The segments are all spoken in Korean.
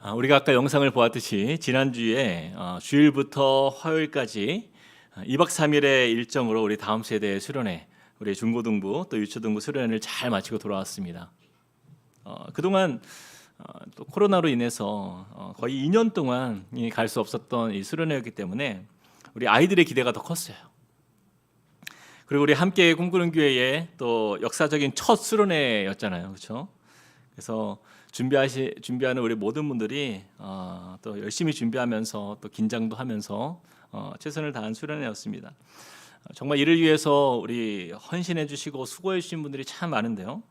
우리가 아까 영상을 보았듯이 지난주에 주일부터 화요일까지 2박 3일의 일정으로 우리 다음 세대 수련회, 우리 중고등부 또 유초등부 수련회를 잘 마치고 돌아왔습니다. 그동안 또 코로나로 인해서 거의 2년 동안 갈 수 없었던 이 수련회였기 때문에 우리 아이들의 기대가 더 컸어요. 그리고 우리 함께 꿈꾸는 교회의 또 역사적인 첫 수련회였잖아요, 그렇죠? 그래서 준비하는 우리 모든 분들이 또 열심히 준비하면서 또 긴장도 하면서 최선을 다한 수련회였습니다. 정말 이를 위해서 우리 헌신해 주시고 수고해 주신 분들이 참 많은데요.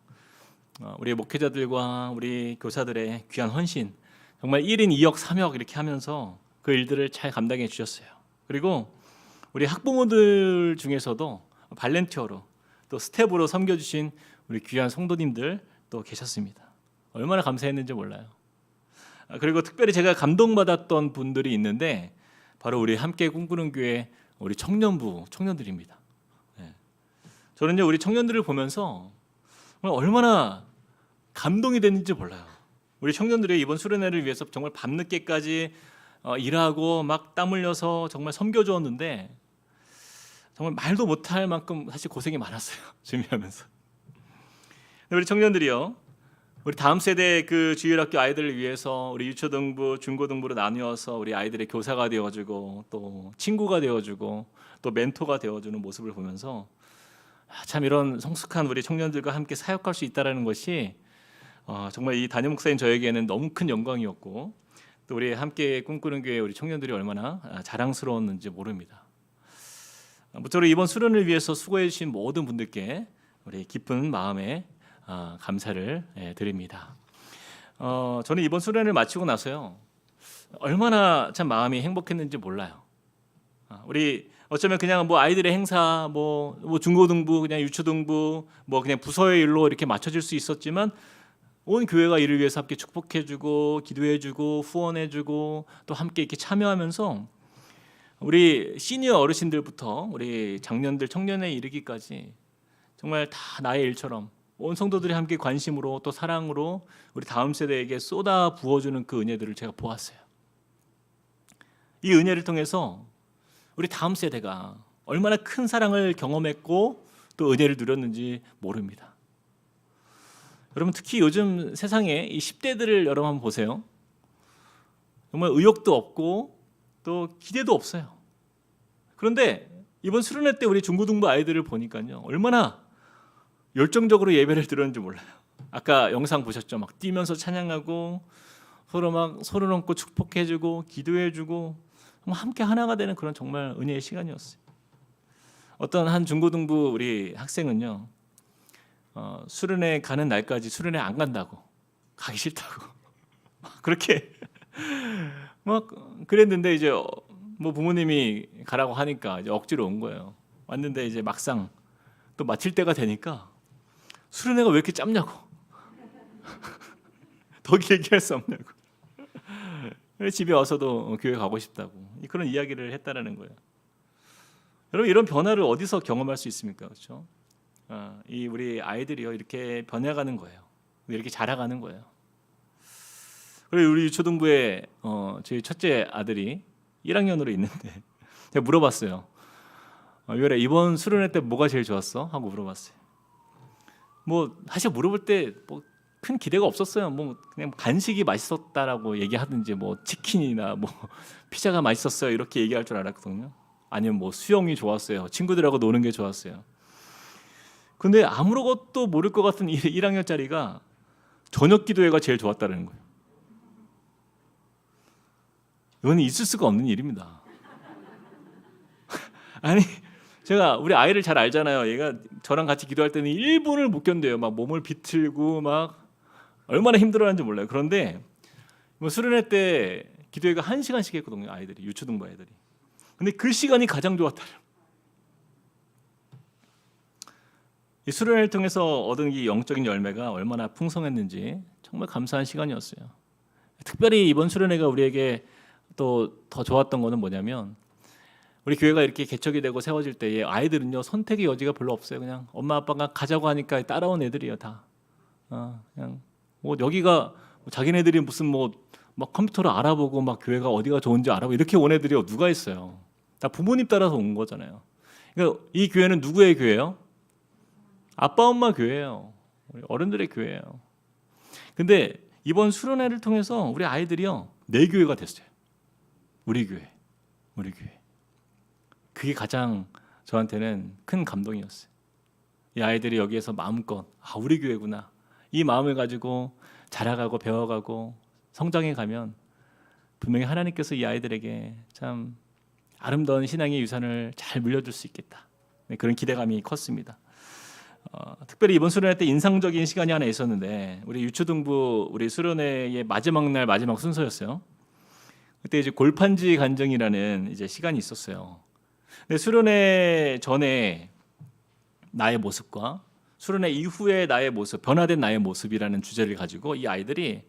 우리 목회자들과 우리 교사들의 귀한 헌신, 정말 1인 2역 3역 이렇게 하면서 그 일들을 잘 감당해 주셨어요. 그리고 우리 학부모들 중에서도 발렌티어로 또 스텝으로 섬겨주신 우리 귀한 성도님들 또 계셨습니다. 얼마나 감사했는지 몰라요. 그리고 특별히 제가 감동받았던 분들이 있는데 바로 우리 함께 꿈꾸는 교회 우리 청년들입니다. 저는요 우리 청년들을 보면서 얼마나 감동이 됐는지 몰라요. 우리 청년들이 이번 수련회를 위해서 정말 밤늦게까지 일하고 막 땀 흘려서 정말 섬겨주었는데 정말 말도 못할 만큼 사실 고생이 많았어요. 준비하면서. 우리 청년들이요. 우리 다음 세대 그 주일학교 아이들을 위해서 우리 유초등부, 중고등부로 나누어서 우리 아이들의 교사가 되어주고 또 친구가 되어주고 또 멘토가 되어주는 모습을 보면서 참 이런 성숙한 우리 청년들과 함께 사역할 수 있다는 것이 정말 이 담임 목사인 저에게는 너무 큰 영광이었고 또 우리 함께 꿈꾸는 교회 우리 청년들이 얼마나 자랑스러웠는지 모릅니다. 무쪼록 이번 수련을 위해서 수고해 주신 모든 분들께 우리 기쁜 마음에 감사를 드립니다. 저는 이번 수련을 마치고 나서요 얼마나 참 마음이 행복했는지 몰라요. 우리 어쩌면 그냥 뭐 아이들의 행사, 뭐 중고등부, 그냥 유초등부, 뭐 그냥 부서의 일로 이렇게 맞춰질 수 있었지만 온 교회가 이를 위해서 함께 축복해주고 기도해주고 후원해주고 또 함께 이렇게 참여하면서 우리 시니어 어르신들부터 우리 장년들, 청년에 이르기까지 정말 다 나의 일처럼 온 성도들이 함께 관심으로 또 사랑으로 우리 다음 세대에게 쏟아 부어주는 그 은혜들을 제가 보았어요. 이 은혜를 통해서 우리 다음 세대가 얼마나 큰 사랑을 경험했고 또 은혜를 누렸는지 모릅니다. 여러분 특히 요즘 세상에 이 10대들을 여러분 한번 보세요. 정말 의욕도 없고 또 기대도 없어요. 그런데 이번 수련회 때 우리 중고등부 아이들을 보니까요 얼마나 열정적으로 예배를 드렸는지 몰라요. 아까 영상 보셨죠? 막 뛰면서 찬양하고 서로 막 손을 얹고 축복해주고 기도해주고 함께 하나가 되는 그런 정말 은혜의 시간이었어요. 어떤 한 중고등부 우리 학생은요 수련회 가는 날까지 수련회 안 간다고, 가기 싫다고 그렇게 막 그랬는데 이제 뭐 부모님이 가라고 하니까 이제 억지로 온 거예요. 왔는데 이제 막상 또 마칠 때가 되니까 수련회가 왜 이렇게 짧냐고 더 길게 할 수 없냐고 집에 와서도 교회 가고 싶다고 그런 이야기를 했다라는 거예요. 여러분 이런 변화를 어디서 경험할 수 있습니까? 그렇죠? 이 우리 아이들이요 이렇게 변해가는 거예요. 이렇게 자라가는 거예요. 그리고 우리 유초등부에 저희 첫째 아들이 1학년으로 있는데 제가 물어봤어요. 요래 이번 수련회 때 뭐가 제일 좋았어? 하고 물어봤어요. 뭐 사실 물어볼 때 뭐 큰 기대가 없었어요. 뭐 그냥 간식이 맛있었다라고 얘기하든지 뭐 치킨이나 뭐 피자가 맛있었어요 이렇게 얘기할 줄 알았거든요. 아니면 뭐 수영이 좋았어요. 친구들하고 노는 게 좋았어요. 근데 아무것도 모를 것 같은 1학년짜리가 저녁 기도회가 제일 좋았다는 거예요. 이건 있을 수가 없는 일입니다. 아니 제가 우리 아이를 잘 알잖아요. 얘가 저랑 같이 기도할 때는 1분을 못 견뎌요. 막 몸을 비틀고 막 얼마나 힘들어하는지 몰라요. 그런데 뭐 수련회 때 기도회가 1시간씩 했거든요. 아이들이 유초등부 아이들이. 근데 그 시간이 가장 좋았다는. 이 수련회를 통해서 얻은 이 영적인 열매가 얼마나 풍성했는지 정말 감사한 시간이었어요. 특별히 이번 수련회가 우리에게 또 더 좋았던 거는 뭐냐면 우리 교회가 이렇게 개척이 되고 세워질 때에 아이들은요 선택의 여지가 별로 없어요. 그냥 엄마 아빠가 가자고 하니까 따라온 애들이에요 다. 그냥 뭐 여기가 자기네들이 무슨 뭐 막 컴퓨터로 알아보고 막 교회가 어디가 좋은지 알아보고 이렇게 온 애들이 누가 있어요? 다 부모님 따라서 온 거잖아요. 그러니까 이 교회는 누구의 교회예요? 아빠 엄마 교회예요. 우리 어른들의 교회예요. 근데 이번 수련회를 통해서 우리 아이들이요, 내 교회가 됐어요. 우리 교회. 그게 가장 저한테는 큰 감동이었어요. 이 아이들이 여기에서 마음껏 우리 교회구나, 이 마음을 가지고 자라가고 배워가고 성장해 가면 분명히 하나님께서 이 아이들에게 참 아름다운 신앙의 유산을 잘 물려줄 수 있겠다, 그런 기대감이 컸습니다. 특별히 이번 수련회 때 인상적인 시간이 하나 있었는데, 우리 유초등부 우리 수련회의 마지막 날 마지막 순서였어요. 그때 이제 골판지 간증이라는 이제 시간이 있었어요. 근데 수련회 전에 나의 모습과 수련회 이후에 나의 모습, 변화된 나의 모습이라는 주제를 가지고 이 아이들이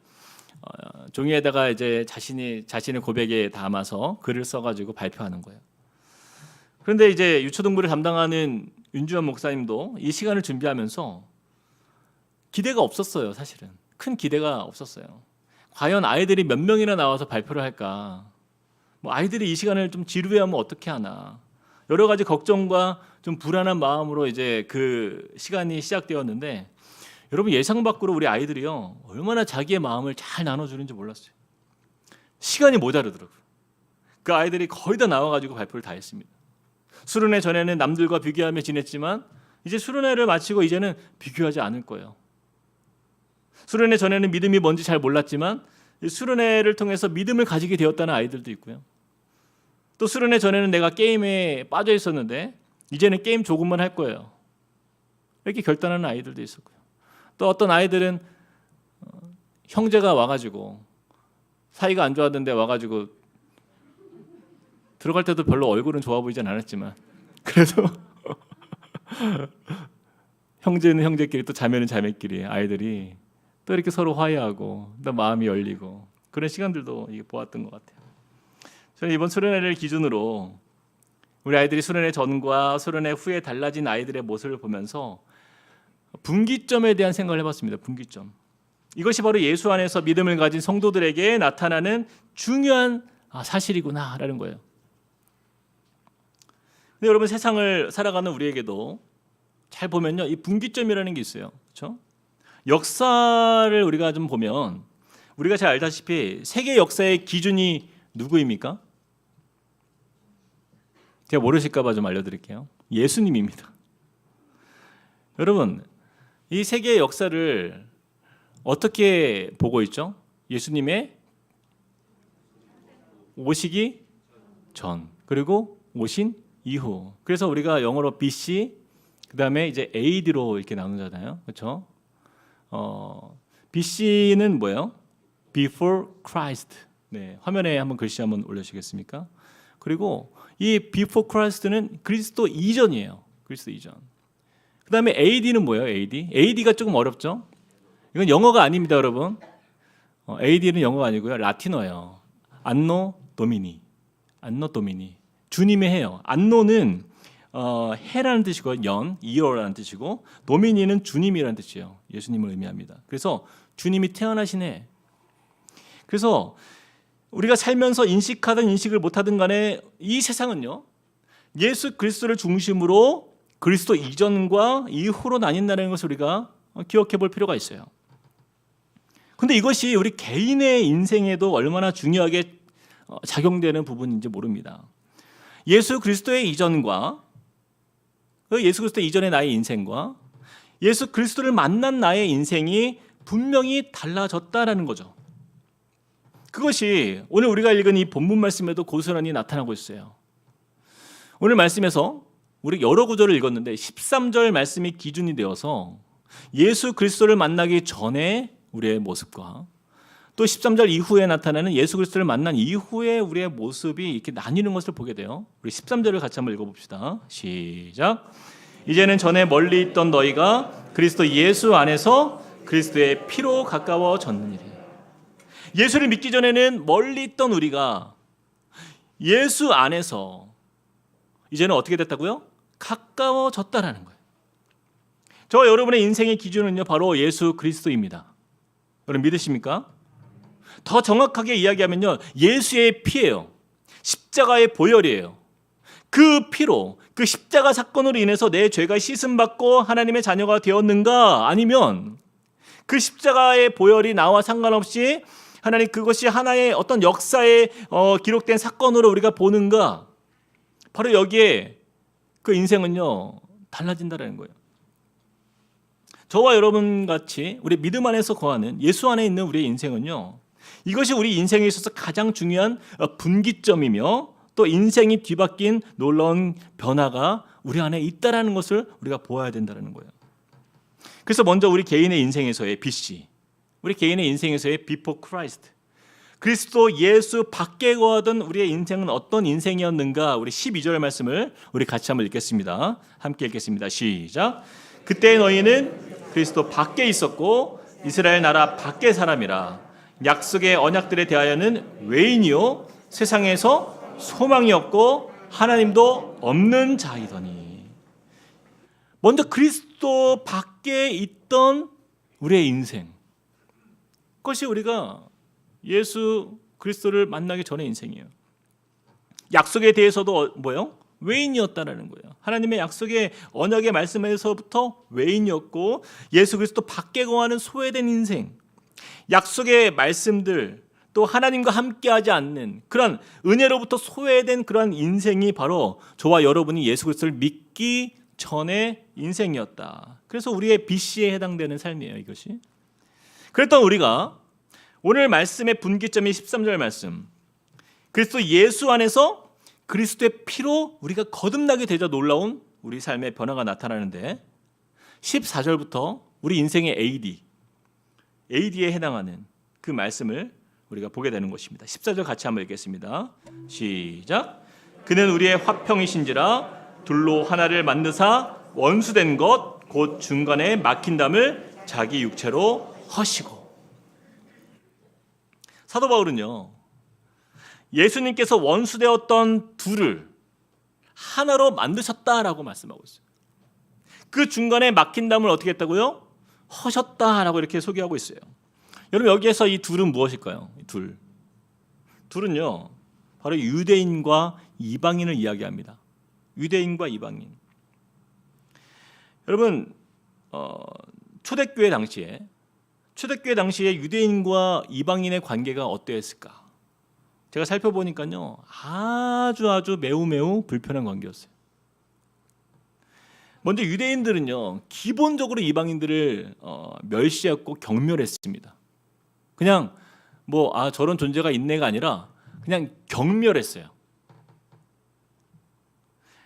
종이에다가 이제 자신의 고백에 담아서 글을 써가지고 발표하는 거예요. 그런데 이제 유초등부를 담당하는 윤주원 목사님도 이 시간을 준비하면서 기대가 없었어요. 사실은 큰 기대가 없었어요. 과연 아이들이 몇 명이나 나와서 발표를 할까? 뭐 아이들이 이 시간을 좀 지루해하면 어떻게 하나? 여러 가지 걱정과 좀 불안한 마음으로 이제 그 시간이 시작되었는데, 여러분 예상 밖으로 우리 아이들이요, 얼마나 자기의 마음을 잘 나눠주는지 몰랐어요. 시간이 모자르더라고요. 그 아이들이 거의 다 나와가지고 발표를 다 했습니다. 수련회 전에는 남들과 비교하며 지냈지만 이제 수련회를 마치고 이제는 비교하지 않을 거예요. 수련회 전에는 믿음이 뭔지 잘 몰랐지만 수련회를 통해서 믿음을 가지게 되었다는 아이들도 있고요. 또 수련회 전에는 내가 게임에 빠져 있었는데 이제는 게임 조금만 할 거예요, 이렇게 결단하는 아이들도 있었고요. 또 어떤 아이들은 형제가 와가지고 사이가 안 좋았는데 와가지고 들어갈 때도 별로 얼굴은 좋아 보이진 않았지만 그래도 형제는 형제끼리 또 자매는 자매끼리 아이들이 또 이렇게 서로 화해하고 또 마음이 열리고 그런 시간들도 보았던 것 같아요. 저는 이번 수련회를 기준으로 우리 아이들이 수련회 전과 수련회 후에 달라진 아이들의 모습을 보면서 분기점에 대한 생각을 해봤습니다. 분기점. 이것이 바로 예수 안에서 믿음을 가진 성도들에게 나타나는 중요한 사실이구나라는 거예요. 근데 여러분, 세상을 살아가는 우리에게도 잘 보면요, 이 분기점이라는 게 있어요. 그렇죠? 역사를 우리가 좀 보면 우리가 잘 알다시피 세계 역사의 기준이 누구입니까? 제가 모르실까 봐 좀 알려드릴게요. 예수님입니다. 여러분, 이 세계의 역사를 어떻게 보고 있죠? 예수님의 오시기 전, 그리고 오신 이후. 그래서 우리가 영어로 BC, 그다음에 이제 AD로 이렇게 나누잖아요. 그렇죠? BC는 뭐예요? Before Christ. 네, 화면에 한번 글씨 한번 올려주시겠습니까? 그리고 이 Before Christ는 그리스도 이전이에요. 그리스도 이전. 그다음에 AD는 뭐예요? AD가 조금 어렵죠? 이건 영어가 아닙니다, 여러분. AD는 영어가 아니고요, 라틴어예요. 안노 도미니. 주님의 해요. 안노는 해라는 뜻이고 연, 이어라는 뜻이고, 도미니는 주님이라는 뜻이에요. 예수님을 의미합니다. 그래서 주님이 태어나신 해. 그래서 우리가 살면서 인식하든 인식을 못하든 간에 이 세상은요, 예수 그리스도를 중심으로 그리스도 이전과 이후로 나뉜다는 것을 우리가 기억해 볼 필요가 있어요. 근데 이것이 우리 개인의 인생에도 얼마나 중요하게 작용되는 부분인지 모릅니다. 예수 그리스도의 이전과 예수 그리스도 이전의 나의 인생과 예수 그리스도를 만난 나의 인생이 분명히 달라졌다라는 거죠. 그것이 오늘 우리가 읽은 이 본문 말씀에도 고스란히 나타나고 있어요. 오늘 말씀에서 우리 여러 구절을 읽었는데 13절 말씀이 기준이 되어서 예수 그리스도를 만나기 전에 우리의 모습과 또 13절 이후에 나타나는 예수 그리스도를 만난 이후에 우리의 모습이 이렇게 나뉘는 것을 보게 돼요. 우리 13절을 같이 한번 읽어봅시다. 시작. 이제는 전에 멀리 있던 너희가 그리스도 예수 안에서 그리스도의 피로 가까워졌느니라. 예수를 믿기 전에는 멀리 있던 우리가 예수 안에서 이제는 어떻게 됐다고요? 가까워졌다라는 거예요. 저와 여러분의 인생의 기준은요, 바로 예수 그리스도입니다. 여러분 믿으십니까? 더 정확하게 이야기하면요, 예수의 피예요. 십자가의 보혈이에요. 그 피로, 그 십자가 사건으로 인해서 내 죄가 씻음받고 하나님의 자녀가 되었는가? 아니면 그 십자가의 보혈이 나와 상관없이 하나님 그것이 하나의 어떤 역사에 기록된 사건으로 우리가 보는가? 바로 여기에 그 인생은요, 달라진다는 거예요. 저와 여러분 같이 우리 믿음 안에서 거하는 예수 안에 있는 우리의 인생은요, 이것이 우리 인생에 있어서 가장 중요한 분기점이며 또 인생이 뒤바뀐 놀라운 변화가 우리 안에 있다라는 것을 우리가 보아야 된다는 거예요. 그래서 먼저 우리 개인의 인생에서의 BC, 우리 개인의 인생에서의 Before Christ, 그리스도 예수 밖에 거하던 우리의 인생은 어떤 인생이었는가? 우리 12절 말씀을 우리 같이 한번 읽겠습니다. 함께 읽겠습니다. 시작. 그때 너희는 그리스도 밖에 있었고 이스라엘 나라 밖의 사람이라. 약속의 언약들에 대하여는 외인이요 세상에서 소망이 없고 하나님도 없는 자이더니. 먼저 그리스도 밖에 있던 우리의 인생, 그것이 우리가 예수 그리스도를 만나기 전의 인생이에요. 약속에 대해서도 뭐예요? 외인이었다라는 거예요. 하나님의 약속의 언약의 말씀에서부터 외인이었고 예수 그리스도 밖에 거하는 소외된 인생, 약속의 말씀들, 또 하나님과 함께하지 않는 그런 은혜로부터 소외된 그런 인생이 바로 저와 여러분이 예수 그리스도를 믿기 전의 인생이었다. 그래서 우리의 BC에 해당되는 삶이에요, 이것이. 그랬던 우리가 오늘 말씀의 분기점이 13절 말씀, 그리스도 예수 안에서 그리스도의 피로 우리가 거듭나게 되자 놀라운 우리 삶의 변화가 나타나는데, 14절부터 우리 인생의 AD에 해당하는 그 말씀을 우리가 보게 되는 것입니다. 14절 같이 한번 읽겠습니다. 시작. 그는 우리의 화평이신지라 둘로 하나를 만드사 원수된 것 곧 중간에 막힌 담을 자기 육체로 허시고. 사도 바울은요, 예수님께서 원수되었던 둘을 하나로 만드셨다라고 말씀하고 있어요. 그 중간에 막힌 담을 어떻게 했다고요? 허셨다라고 이렇게 소개하고 있어요. 여러분, 여기에서 이 둘은 무엇일까요? 둘은요, 바로 유대인과 이방인을 이야기합니다. 유대인과 이방인. 여러분, 초대교회 당시에 유대인과 이방인의 관계가 어떠했을까? 제가 살펴보니까요, 아주 매우 불편한 관계였어요. 먼저 유대인들은요, 기본적으로 이방인들을 멸시했고 경멸했습니다. 그냥 저런 존재가 있네가 아니라 그냥 경멸했어요.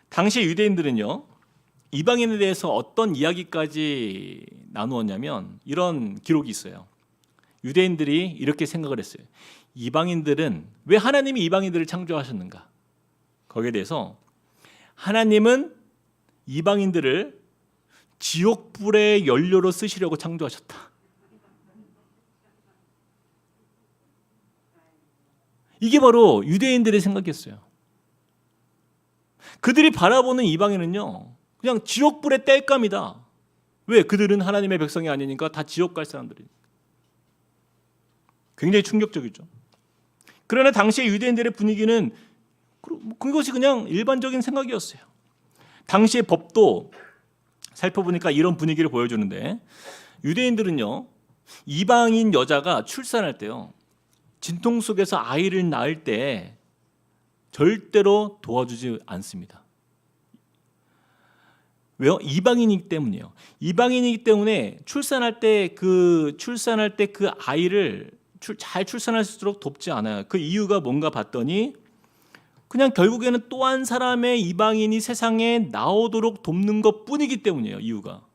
당시 유대인들은요, 이방인에 대해서 어떤 이야기까지 나누었냐면 이런 기록이 있어요. 유대인들이 이렇게 생각을 했어요. 이방인들은 왜 하나님이 이방인들을 창조하셨는가? 거기에 대해서 하나님은 이방인들을 지옥불의 연료로 쓰시려고 창조하셨다. 이게 바로 유대인들의 생각이었어요. 그들이 바라보는 이방인은요, 그냥 지옥불의 땔감이다. 왜? 그들은 하나님의 백성이 아니니까 다 지옥 갈 사람들이니까. 굉장히 충격적이죠. 그러나 당시의 유대인들의 분위기는 그것이 그냥 일반적인 생각이었어요. 당시의 법도 살펴보니까 이런 분위기를 보여주는데, 유대인들은요, 이방인 여자가 출산할 때요, 진통 속에서 아이를 낳을 때 절대로 도와주지 않습니다. 왜요? 이방인이기 때문이에요. 이방인이기 때문에 출산할 때 그 아이를 잘 출산할수록 돕지 않아요. 그 이유가 뭔가 봤더니 그냥 결국에는 또 한 사람의 이방인이 세상에 나오도록 돕는 것뿐이기 때문이에요. 이유가.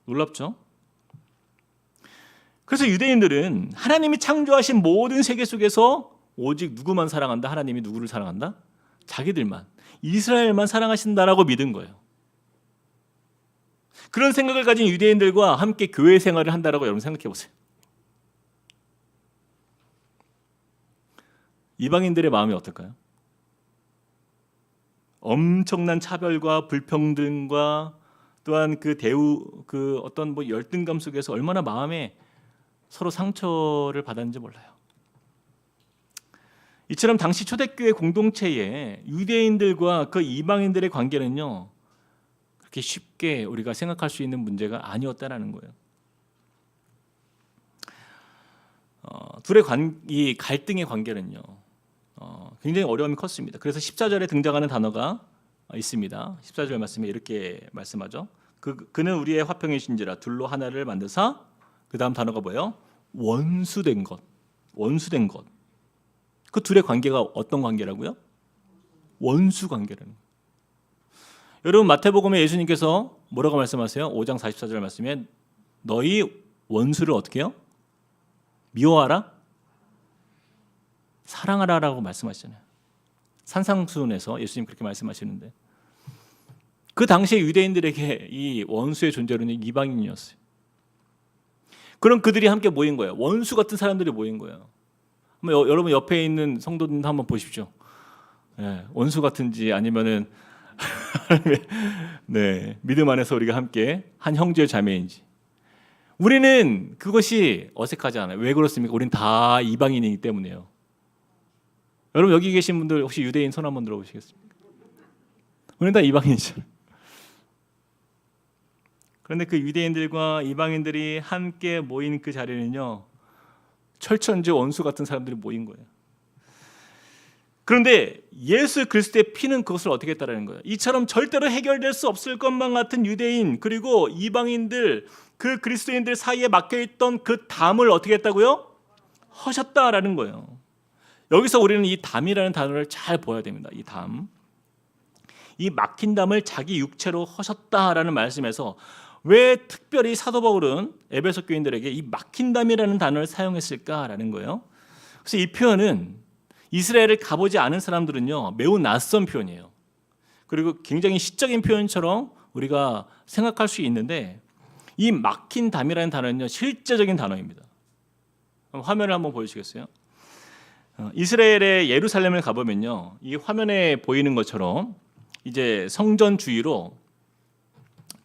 놀랍죠? 그래서 유대인들은 하나님이 창조하신 모든 세계 속에서 오직 누구만 사랑한다? 하나님이 누구를 사랑한다? 자기들만, 이스라엘만 사랑하신다라고 믿은 거예요. 그런 생각을 가진 유대인들과 함께 교회 생활을 한다라고 여러분 생각해 보세요. 이방인들의 마음이 어떨까요? 엄청난 차별과 불평등과 또한 그 어떤 열등감 속에서 얼마나 마음에 서로 상처를 받았는지 몰라요. 이처럼 당시 초대교회 공동체의 유대인들과 그 이방인들의 관계는요, 그렇게 쉽게 우리가 생각할 수 있는 문제가 아니었다라는 거예요. 둘의 이 갈등의 관계는요, 굉장히 어려움이 컸습니다. 그래서 14절에 등장하는 단어가 있습니다. 14절 말씀에 이렇게 말씀하죠. 그는 우리의 화평이신지라 둘로 하나를 만드사, 그 다음 단어가 뭐예요? 원수된 것. 원수된 것. 그 둘의 관계가 어떤 관계라고요? 원수 관계라는 거예요. 여러분, 마태복음에 예수님께서 뭐라고 말씀하세요? 5장 44절 말씀에 너희 원수를 어떻게 해요? 미워하라? 사랑하라라고 말씀하시잖아요. 산상수훈에서 예수님 그렇게 말씀하시는데, 그 당시에 유대인들에게 이 원수의 존재로는 이방인이었어요. 그럼 그들이 함께 모인 거예요. 원수 같은 사람들이 모인 거예요. 여러분 옆에 있는 성도들 한번 보십시오. 네, 원수 같은지 아니면은 네, 믿음 안에서 우리가 함께 한 형제 자매인지. 우리는 그것이 어색하지 않아요. 왜 그렇습니까? 우리는 다 이방인이기 때문에요. 여러분 여기 계신 분들 혹시 유대인 손 한번 들어보시겠습니까? 우리는 다 이방인이잖아요. 그런데 그 유대인들과 이방인들이 함께 모인 그 자리는요, 철천지 원수 같은 사람들이 모인 거예요. 그런데 예수 그리스도의 피는 그것을 어떻게 했다라는 거예요. 이처럼 절대로 해결될 수 없을 것만 같은 유대인 그리고 이방인들, 그 그리스도인들 사이에 막혀있던 그 담을 어떻게 했다고요? 허셨다라는 거예요. 여기서 우리는 이 담이라는 단어를 잘 보아야 됩니다. 이 담, 이 막힌 담을 자기 육체로 허셨다라는 말씀에서 왜 특별히 사도 바울은 에베소 교인들에게 이 막힌 담이라는 단어를 사용했을까라는 거예요. 그래서 이 표현은 이스라엘을 가보지 않은 사람들은요, 매우 낯선 표현이에요. 그리고 굉장히 시적인 표현처럼 우리가 생각할 수 있는데, 이 막힌 담이라는 단어는요, 실제적인 단어입니다. 화면을 한번 보여주시겠어요? 이스라엘의 예루살렘을 가보면요, 이 화면에 보이는 것처럼 이제 성전 주위로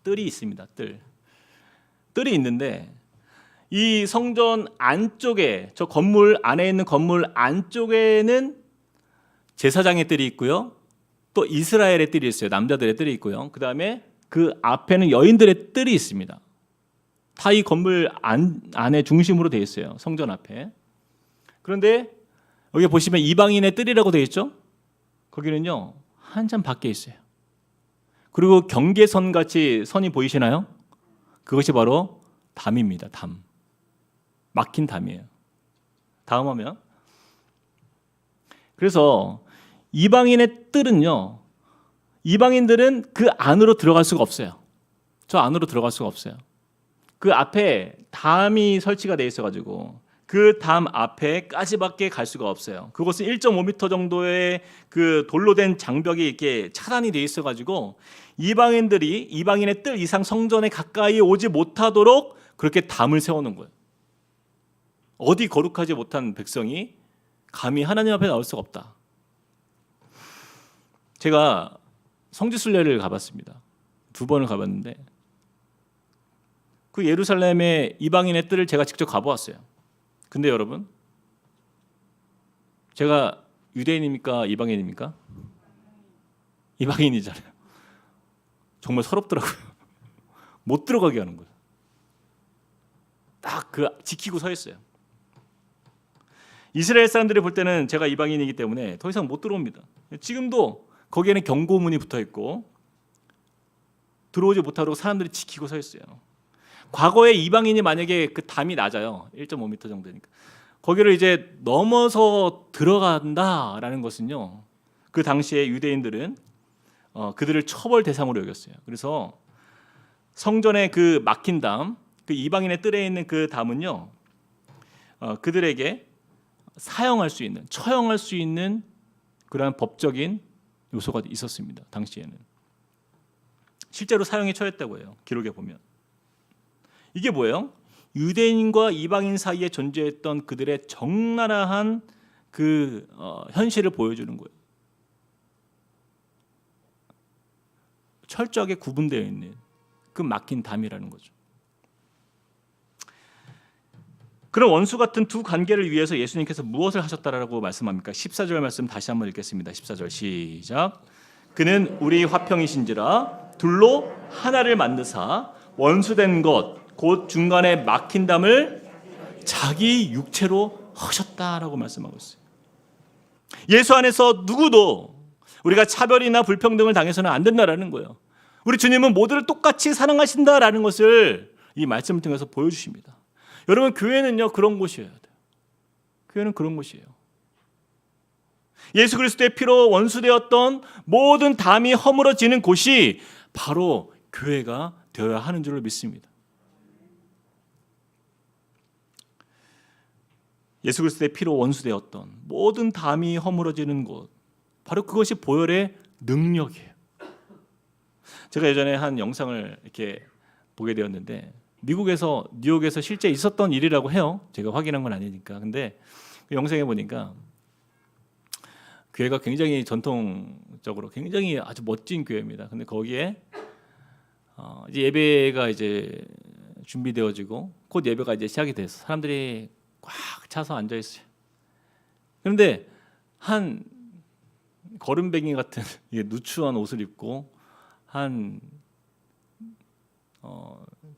뜰이 있습니다. 뜰이 있는데, 이 성전 안쪽에, 저 건물 안에 있는 건물 안쪽에는 제사장의 뜰이 있고요, 또 이스라엘의 뜰이 있어요. 남자들의 뜰이 있고요. 그 다음에 그 앞에는 여인들의 뜰이 있습니다. 다 이 건물 안에 중심으로 되어 있어요. 성전 앞에. 그런데 여기 보시면 이방인의 뜰이라고 되어 있죠. 거기는요, 한참 밖에 있어요. 그리고 경계선 같이 선이 보이시나요? 그것이 바로 담입니다. 담. 막힌 담이에요. 다음 화면. 그래서 이방인의 뜰은요, 이방인들은 그 안으로 들어갈 수가 없어요. 저 안으로 들어갈 수가 없어요. 그 앞에 담이 설치가 되어 있어가지고 그 담 앞에까지밖에 갈 수가 없어요. 그것은 1.5m 정도의 그 돌로 된 장벽이 이렇게 차단이 되어 있어가지고 이방인들이 이방인의 뜰 이상 성전에 가까이 오지 못하도록 그렇게 담을 세워놓은 거예요. 어디 거룩하지 못한 백성이 감히 하나님 앞에 나올 수가 없다. 제가 성지순례를 가봤습니다. 2번을 가봤는데, 그 예루살렘의 이방인의 뜰을 제가 직접 가보았어요. 근데 여러분, 제가 유대인입니까? 이방인입니까? 이방인이잖아요. 정말 서럽더라고요. 못 들어가게 하는 거예요. 딱 그 지키고 서 있어요. 이스라엘 사람들이 볼 때는 제가 이방인이기 때문에 더 이상 못 들어옵니다. 지금도 거기에는 경고문이 붙어 있고 들어오지 못하도록 사람들이 지키고 서 있어요. 과거에 이방인이 만약에 그 담이 낮아요. 1.5m 정도니까. 거기를 이제 넘어서 들어간다라는 것은요, 그 당시에 유대인들은 그들을 처벌 대상으로 여겼어요. 그래서 성전의 그 막힌 담, 그 이방인의 뜰에 있는 그 담은요, 그들에게 사형할 수 있는, 처형할 수 있는 그러한 법적인 요소가 있었습니다. 당시에는 실제로 사형에 처했다고 해요. 기록에 보면. 이게 뭐예요? 유대인과 이방인 사이에 존재했던 그들의 적나라한 그 현실을 보여주는 거예요. 철저하게 구분되어 있는 그 막힌 담이라는 거죠. 그런 원수 같은 두 관계를 위해서 예수님께서 무엇을 하셨다라고 말씀합니까? 14절 말씀 다시 한번 읽겠습니다. 14절 시작. 그는 우리 화평이신지라 둘로 하나를 만드사 원수된 것 곧 중간에 막힌 담을 자기 육체로 하셨다라고 말씀하고 있어요. 예수 안에서 누구도 우리가 차별이나 불평등을 당해서는 안 된다라는 거예요. 우리 주님은 모두를 똑같이 사랑하신다라는 것을 이 말씀을 통해서 보여주십니다. 여러분, 교회는요 그런 곳이어야 돼요. 교회는 그런 곳이에요. 예수 그리스도의 피로 원수되었던 모든 담이 허물어지는 곳이 바로 교회가 되어야 하는 줄로 믿습니다. 예수 그리스도의 피로 원수되었던 모든 담이 허물어지는 곳, 바로 그것이 보혈의 능력이에요. 제가 예전에 한 영상을 이렇게 보게 되었는데, 미국에서 뉴욕에서 실제 있었던 일이라고 해요. 제가 확인한 건 아니니까. 근데 그 영상에 보니까 교회가 굉장히 전통적으로 굉장히 아주 멋진 교회입니다. 근데 거기에 이제 예배가 이제 준비되어지고 곧 예배가 이제 시작이 돼서 사람들이 꽉 차서 앉아 있어요. 그런데 한 거름뱅이 같은 누추한 옷을 입고 한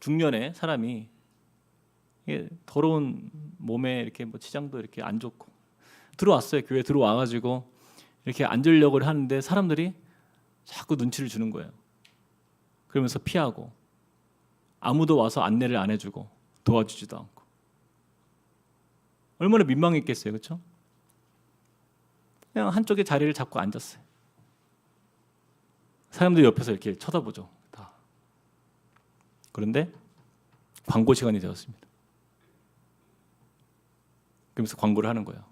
중년의 사람이 더러운 몸에 이렇게 뭐 치장도 이렇게 안 좋고 들어왔어요. 교회 들어와가지고 이렇게 앉으려고 하는데 사람들이 자꾸 눈치를 주는 거예요. 그러면서 피하고 아무도 와서 안내를 안 해주고 도와주지도 않고. 얼마나 민망했겠어요, 그렇죠? 그냥 한쪽에 자리를 잡고 앉았어요. 사람들이 옆에서 이렇게 쳐다보죠. 다. 그런데 광고 시간이 되었습니다. 그러면서 광고를 하는 거예요.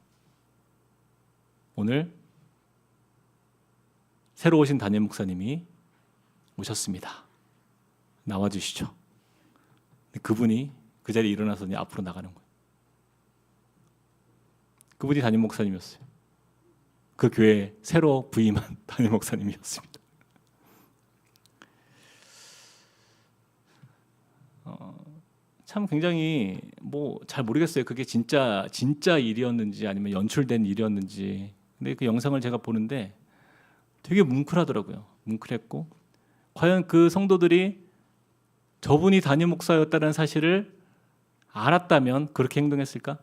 오늘 새로 오신 담임 목사님이 오셨습니다. 나와주시죠. 그분이 그 자리에 일어나서 앞으로 나가는 거예요. 그분이 담임 목사님이었어요. 그 교회에 새로 부임한 담임 목사님이었습니다. 참 굉장히 뭐 잘 모르겠어요. 그게 진짜 일이었는지 아니면 연출된 일이었는지. 근데 그 영상을 제가 보는데 되게 뭉클하더라고요. 뭉클했고, 과연 그 성도들이 저분이 담임 목사였다는 사실을 알았다면 그렇게 행동했을까?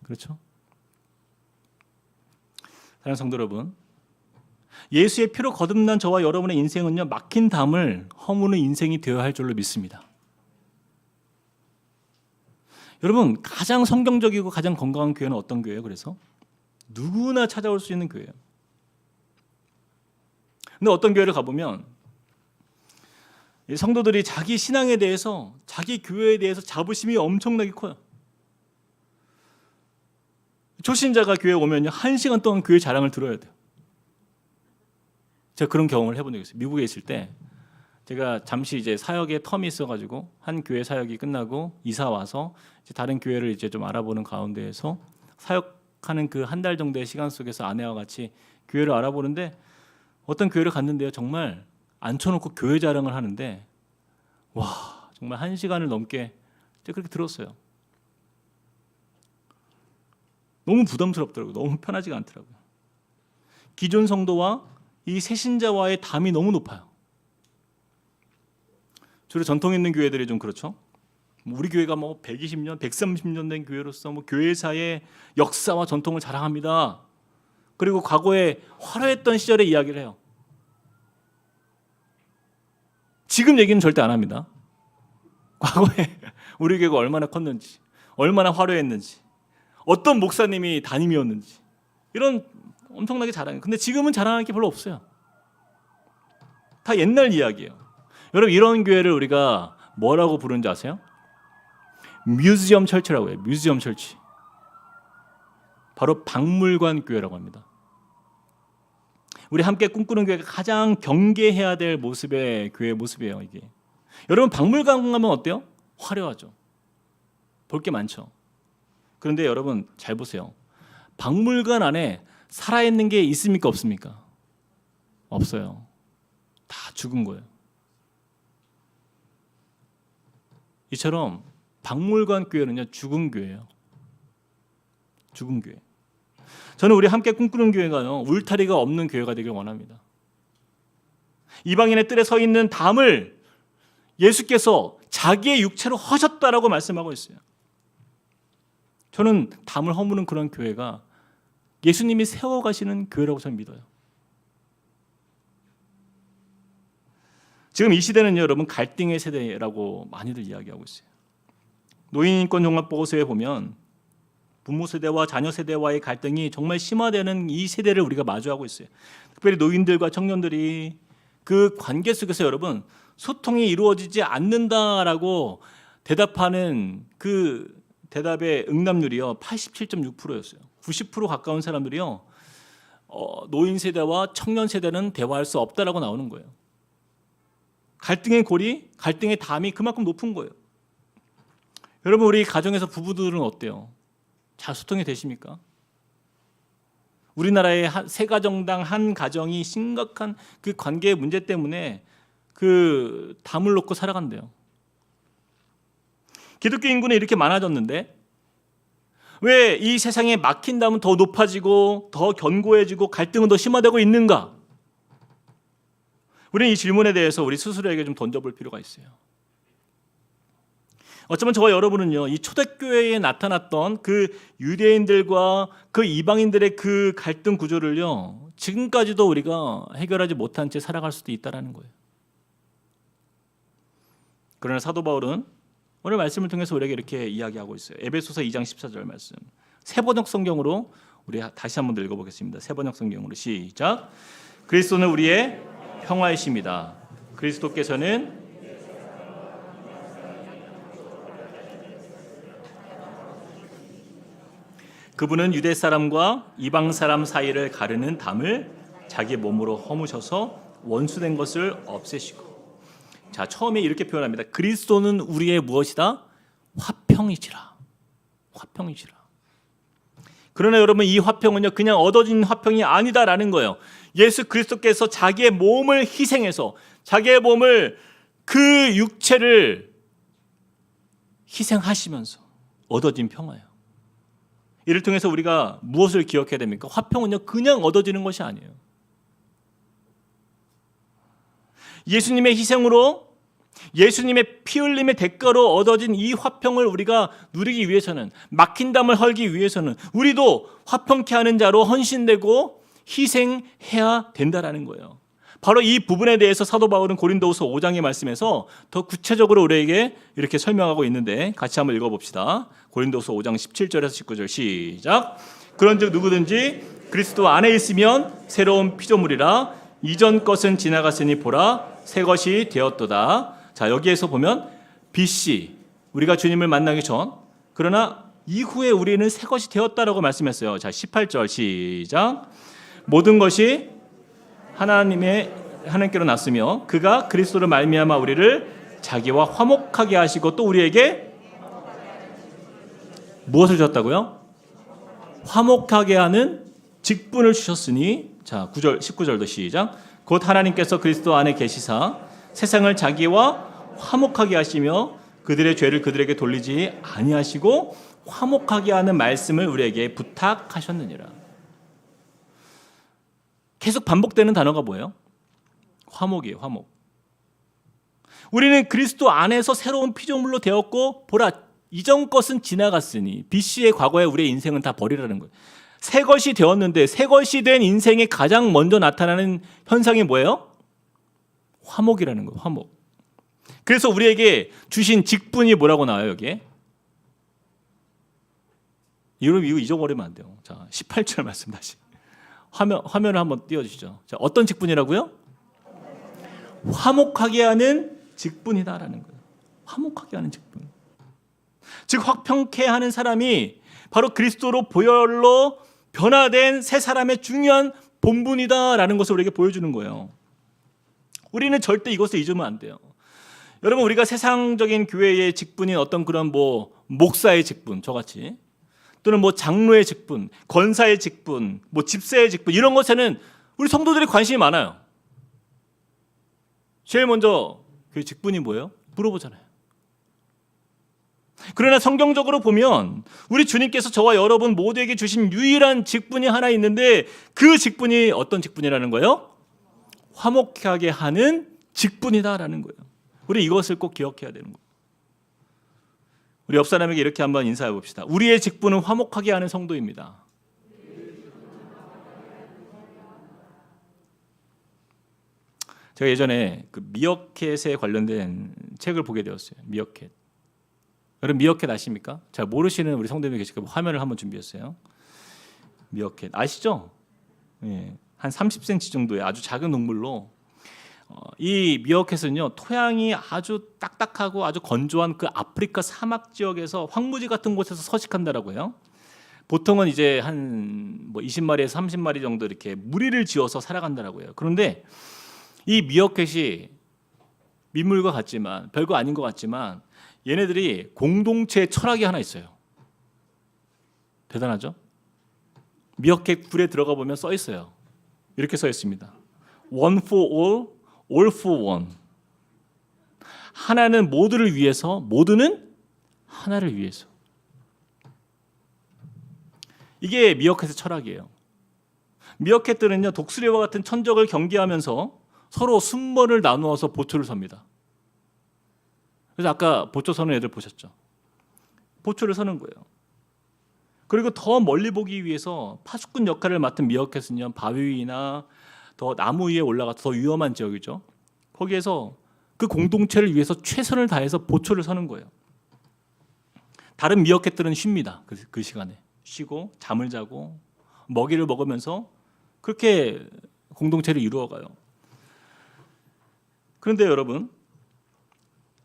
그렇죠? 사랑하는 성도 여러분, 예수의 피로 거듭난 저와 여러분의 인생은요 막힌 담을 허무는 인생이 되어야 할 줄로 믿습니다. 여러분, 가장 성경적이고 가장 건강한 교회는 어떤 교회예요? 그래서 누구나 찾아올 수 있는 교회예요. 근데 어떤 교회를 가보면 성도들이 자기 신앙에 대해서, 자기 교회에 대해서 자부심이 엄청나게 커요. 초신자가 교회에 오면요 1시간 동안 교회 자랑을 들어야 돼요. 제가 그런 경험을 해본 적이 있어요. 미국에 있을 때 제가 잠시 이제 사역에 텀이 있어가지고 한 교회 사역이 끝나고 이사 와서 이제 다른 교회를 이제 좀 알아보는 가운데에서 사역하는 그 한 달 정도의 시간 속에서 아내와 같이 교회를 알아보는데, 어떤 교회를 갔는데요 정말 앉혀놓고 교회 자랑을 하는데, 와 정말 1시간을 넘게 그렇게 들었어요. 너무 부담스럽더라고요. 너무 편하지가 않더라고요. 기존 성도와 이 새신자와의 담이 너무 높아요. 주로 전통 있는 교회들이 좀 그렇죠. 우리 교회가 뭐 120년, 130년 된 교회로서 뭐 교회사의 역사와 전통을 자랑합니다. 그리고 과거에 화려했던 시절의 이야기를 해요. 지금 얘기는 절대 안 합니다. 과거에 우리 교회가 얼마나 컸는지, 얼마나 화려했는지, 어떤 목사님이 담임이었는지, 이런 엄청나게 자랑해요. 근데 지금은 자랑할 게 별로 없어요. 다 옛날 이야기예요. 여러분, 이런 교회를 우리가 뭐라고 부르는지 아세요? 뮤지엄 철치라고 해요. 뮤지엄 철치. 바로 박물관 교회라고 합니다. 우리 함께 꿈꾸는 교회가 가장 경계해야 될 모습의 교회 모습이에요. 이게. 여러분, 박물관 가면 어때요? 화려하죠. 볼 게 많죠. 그런데 여러분 잘 보세요. 박물관 안에 살아있는 게 있습니까? 없습니까? 없어요. 다 죽은 거예요. 이처럼 박물관 교회는요, 죽은 교회예요. 죽은 교회. 저는 우리 함께 꿈꾸는 교회가요, 울타리가 없는 교회가 되길 원합니다. 이방인의 뜰에 서 있는 담을 예수께서 자기의 육체로 허셨다라고 말씀하고 있어요. 저는 담을 허무는 그런 교회가 예수님이 세워가시는 교회라고 저는 믿어요. 지금 이 시대는 여러분 갈등의 세대라고 많이들 이야기하고 있어요. 노인인권 종합보고서에 보면 부모 세대와 자녀 세대와의 갈등이 정말 심화되는 이 세대를 우리가 마주하고 있어요. 특별히 노인들과 청년들이 그 관계 속에서 여러분 소통이 이루어지지 않는다라고 대답하는 그 대답의 응답률이요 87.6%였어요. 90% 가까운 사람들이요 노인 세대와 청년 세대는 대화할 수 없다라고 나오는 거예요. 갈등의 고리, 갈등의 담이 그만큼 높은 거예요. 여러분 우리 가정에서 부부들은 어때요? 잘 소통이 되십니까? 우리나라의 세 가정당 한 가정이 심각한 그 관계의 문제 때문에 그 담을 놓고 살아간대요. 기독교 인구는 이렇게 많아졌는데 왜 이 세상에 막힌 담은 더 높아지고 더 견고해지고 갈등은 더 심화되고 있는가? 우리는 이 질문에 대해서 우리 스스로에게 좀 던져볼 필요가 있어요. 어쩌면 저와 여러분은요, 이 초대교회에 나타났던 그 유대인들과 그 이방인들의 그 갈등 구조를요, 지금까지도 우리가 해결하지 못한 채 살아갈 수도 있다는 거예요. 그러나 사도 바울은 오늘 말씀을 통해서 우리에게 이렇게 이야기하고 있어요. 에베소서 2장 14절 말씀. 세번역 성경으로 우리 다시 한번 읽어보겠습니다. 세번역 성경으로 시작. 그리스도는 우리의 평화이십니다. 그리스도께서는 그분은 유대 사람과 이방 사람 사이를 가르는 담을 자기 몸으로 허무셔서 원수된 것을 없애시고. 자, 처음에 이렇게 표현합니다. 그리스도는 우리의 무엇이다? 화평이시라. 화평이시라. 그러나 여러분 이 화평은요 그냥 얻어진 화평이 아니다라는 거예요. 예수 그리스도께서 자기의 몸을 희생해서 자기의 몸을 그 육체를 희생하시면서 얻어진 평화예요. 이를 통해서 우리가 무엇을 기억해야 됩니까? 화평은요 그냥 얻어지는 것이 아니에요. 예수님의 희생으로 예수님의 피 흘림의 대가로 얻어진 이 화평을 우리가 누리기 위해서는, 막힌 담을 헐기 위해서는 우리도 화평케 하는 자로 헌신되고 희생해야 된다라는 거예요. 바로 이 부분에 대해서 사도 바울은 고린도후서 5장의 말씀에서 더 구체적으로 우리에게 이렇게 설명하고 있는데 같이 한번 읽어봅시다. 고린도후서 5장 17절에서 19절 시작. 그런즉 누구든지 그리스도 안에 있으면 새로운 피조물이라 이전 것은 지나갔으니 보라 새 것이 되었도다. 자, 여기에서 보면 BC 우리가 주님을 만나기 전 그러나 이후에 우리는 새 것이 되었다라고 말씀했어요. 자, 18절 시작. 모든 것이 하나님께로 났으며 그가 그리스도로 말미암아 우리를 자기와 화목하게 하시고 또 우리에게 무엇을 주셨다고요? 화목하게 하는 직분을 주셨으니. 자, 9절 19절도 시작. 곧 하나님께서 그리스도 안에 계시사 세상을 자기와 화목하게 하시며 그들의 죄를 그들에게 돌리지 아니하시고 화목하게 하는 말씀을 우리에게 부탁하셨느니라. 계속 반복되는 단어가 뭐예요? 화목이에요. 화목. 우리는 그리스도 안에서 새로운 피조물로 되었고 보라 이전 것은 지나갔으니 BC의 과거에 우리의 인생은 다 버리라는 거예요. 새 것이 되었는데 새 것이 된 인생에 가장 먼저 나타나는 현상이 뭐예요? 화목이라는 거예요. 화목. 그래서 우리에게 주신 직분이 뭐라고 나와요 여기에? 이거 잊어버리면 안 돼요. 자, 18절 말씀 다시. 화면을 한번 띄워주시죠. 자, 어떤 직분이라고요? 화목하게 하는 직분이다라는 거예요. 화목하게 하는 직분. 즉 화평케 하는 사람이 바로 그리스도로 보혈로 변화된 새 사람의 중요한 본분이다라는 것을 우리에게 보여주는 거예요. 우리는 절대 이것을 잊으면 안 돼요. 여러분 우리가 세상적인 교회의 직분인 어떤 그런 목사의 직분 저같이 또는 장로의 직분, 권사의 직분, 집사의 직분 이런 것에는 우리 성도들이 관심이 많아요. 제일 먼저 그 직분이 뭐예요? 물어보잖아요. 그러나 성경적으로 보면 우리 주님께서 저와 여러분 모두에게 주신 유일한 직분이 하나 있는데 그 직분이 어떤 직분이라는 거예요? 화목하게 하는 직분이다라는 거예요. 우리 이것을 꼭 기억해야 되는 거예요. 우리 옆 사람에게 이렇게 한번 인사해 봅시다. 우리의 직분은 화목하게 하는 성도입니다. 제가 예전에 그 미어캣에 관련된 책을 보게 되었어요. 미어캣. 여러분 미어캣 아십니까? 잘 모르시는 우리 성도님이 계실까 화면을 한번 준비했어요. 미어캣 아시죠? 예, 한 30cm 정도의 아주 작은 동물로 이 미어캣은요 토양이 아주 딱딱하고 아주 건조한 그 아프리카 사막 지역에서 황무지 같은 곳에서 서식한다라고 해요. 보통은 이제 한 뭐 20마리에서 30마리 정도 이렇게 무리를 지어서 살아간다라고 해요. 그런데 이 미어캣이 민물과 같지만 별거 아닌 것 같지만 얘네들이 공동체 철학이 하나 있어요. 대단하죠? 미어캣 굴에 들어가 보면 써 있어요. 이렇게 써 있습니다. One for all, all for one. 하나는 모두를 위해서, 모두는 하나를 위해서. 이게 미어캣의 철학이에요. 미어캣들은요 독수리와 같은 천적을 경계하면서 서로 순번을 나누어서 보초를 섭니다. 그래서 아까 보초 서는 애들 보셨죠? 보초를 서는 거예요. 그리고 더 멀리 보기 위해서 파수꾼 역할을 맡은 미어캣은요 바위 위나 더 나무 위에 올라가서 더 위험한 지역이죠. 거기에서 그 공동체를 위해서 최선을 다해서 보초를 서는 거예요. 다른 미어캣들은 쉽니다. 그 시간에 쉬고 잠을 자고 먹이를 먹으면서 그렇게 공동체를 이루어가요. 그런데 여러분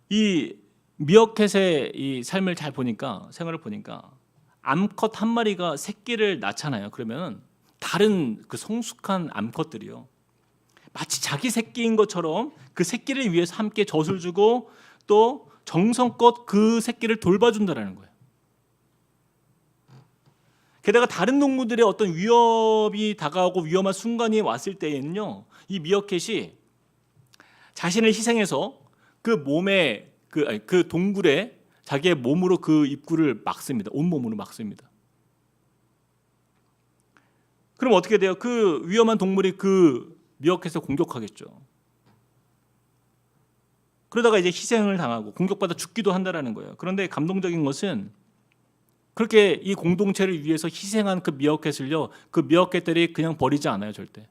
이 미어캣의 이 삶을 잘 보니까 생활을 보니까 암컷 한 마리가 새끼를 낳잖아요. 그러면 다른 그 성숙한 암컷들이요 마치 자기 새끼인 것처럼 그 새끼를 위해서 함께 젖을 주고 또 정성껏 그 새끼를 돌봐준다라는 거예요. 게다가 다른 동물들의 어떤 위협이 다가오고 위험한 순간이 왔을 때에는요 이 미어캣이 자신을 희생해서 그 몸에 그 동굴에 자기의 몸으로 그 입구를 막습니다. 온몸으로 막습니다. 그럼 어떻게 돼요? 그 위험한 동물이 그 미어캣을 공격하겠죠. 그러다가 이제 희생을 당하고 공격받아 죽기도 한다라는 거예요. 그런데 감동적인 것은 그렇게 이 공동체를 위해서 희생한 그 미어캣을요 그 미어캣들이 그냥 버리지 않아요. 절대.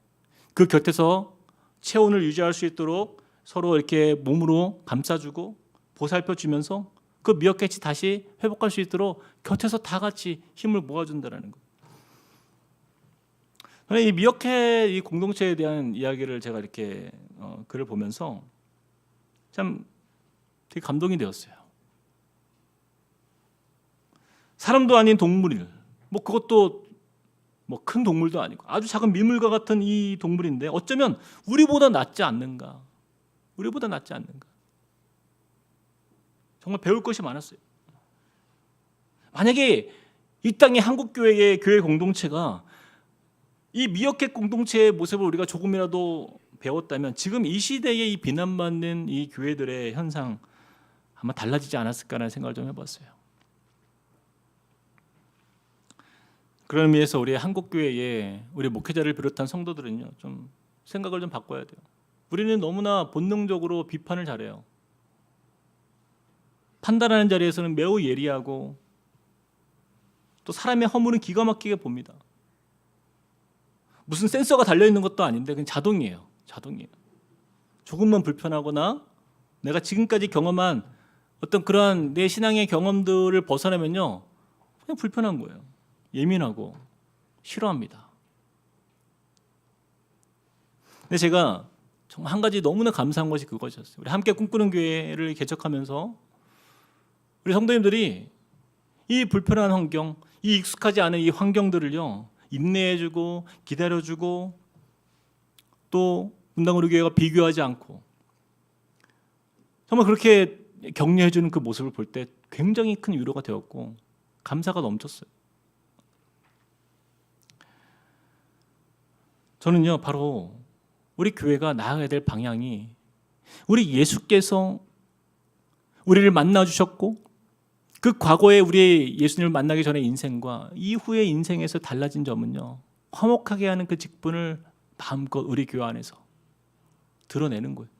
그 곁에서 체온을 유지할 수 있도록 서로 이렇게 몸으로 감싸주고 보살펴주면서 그 미어캣이 다시 회복할 수 있도록 곁에서 다 같이 힘을 모아준다는 거예요. 이 미어캣 이 공동체에 대한 이야기를 제가 이렇게 글을 보면서 참 되게 감동이 되었어요. 사람도 아닌 동물을 뭐 그것도 뭐 큰 동물도 아니고 아주 작은 미물과 같은 이 동물인데 어쩌면 우리보다 낫지 않는가? 우리보다 낫지 않는가? 정말 배울 것이 많았어요. 만약에 이 땅의 한국 교회의 교회 공동체가 이 미어캣 공동체의 모습을 우리가 조금이라도 배웠다면 지금 이 시대에 이 비난받는 이 교회들의 현상 아마 달라지지 않았을까라는 생각을 좀 해봤어요. 그런 의미에서 우리 한국 교회에 우리 목회자를 비롯한 성도들은요 좀 생각을 좀 바꿔야 돼요. 우리는 너무나 본능적으로 비판을 잘해요. 판단하는 자리에서는 매우 예리하고 또 사람의 허물은 기가 막히게 봅니다. 무슨 센서가 달려있는 것도 아닌데 그냥 자동이에요. 자동이에요. 조금만 불편하거나 내가 지금까지 경험한 어떤 그러한 내 신앙의 경험들을 벗어나면요 그냥 불편한 거예요. 예민하고 싫어합니다. 근데 제가 정말 한 가지 너무나 감사한 것이 그것이었어요. 우리 함께 꿈꾸는 교회를 개척하면서 우리 성도님들이 이 불편한 환경, 이 익숙하지 않은 이 환경들을요 인내해주고 기다려주고 또 분당 우리 교회가 비교하지 않고 정말 그렇게 격려해주는 그 모습을 볼 때 굉장히 큰 위로가 되었고 감사가 넘쳤어요. 저는요 바로 우리 교회가 나아가야 될 방향이 우리 예수께서 우리를 만나 주셨고 그 과거에 우리 예수님을 만나기 전의 인생과 이후의 인생에서 달라진 점은요, 화목하게 하는 그 직분을 마음껏 우리 교회 안에서 드러내는 거예요.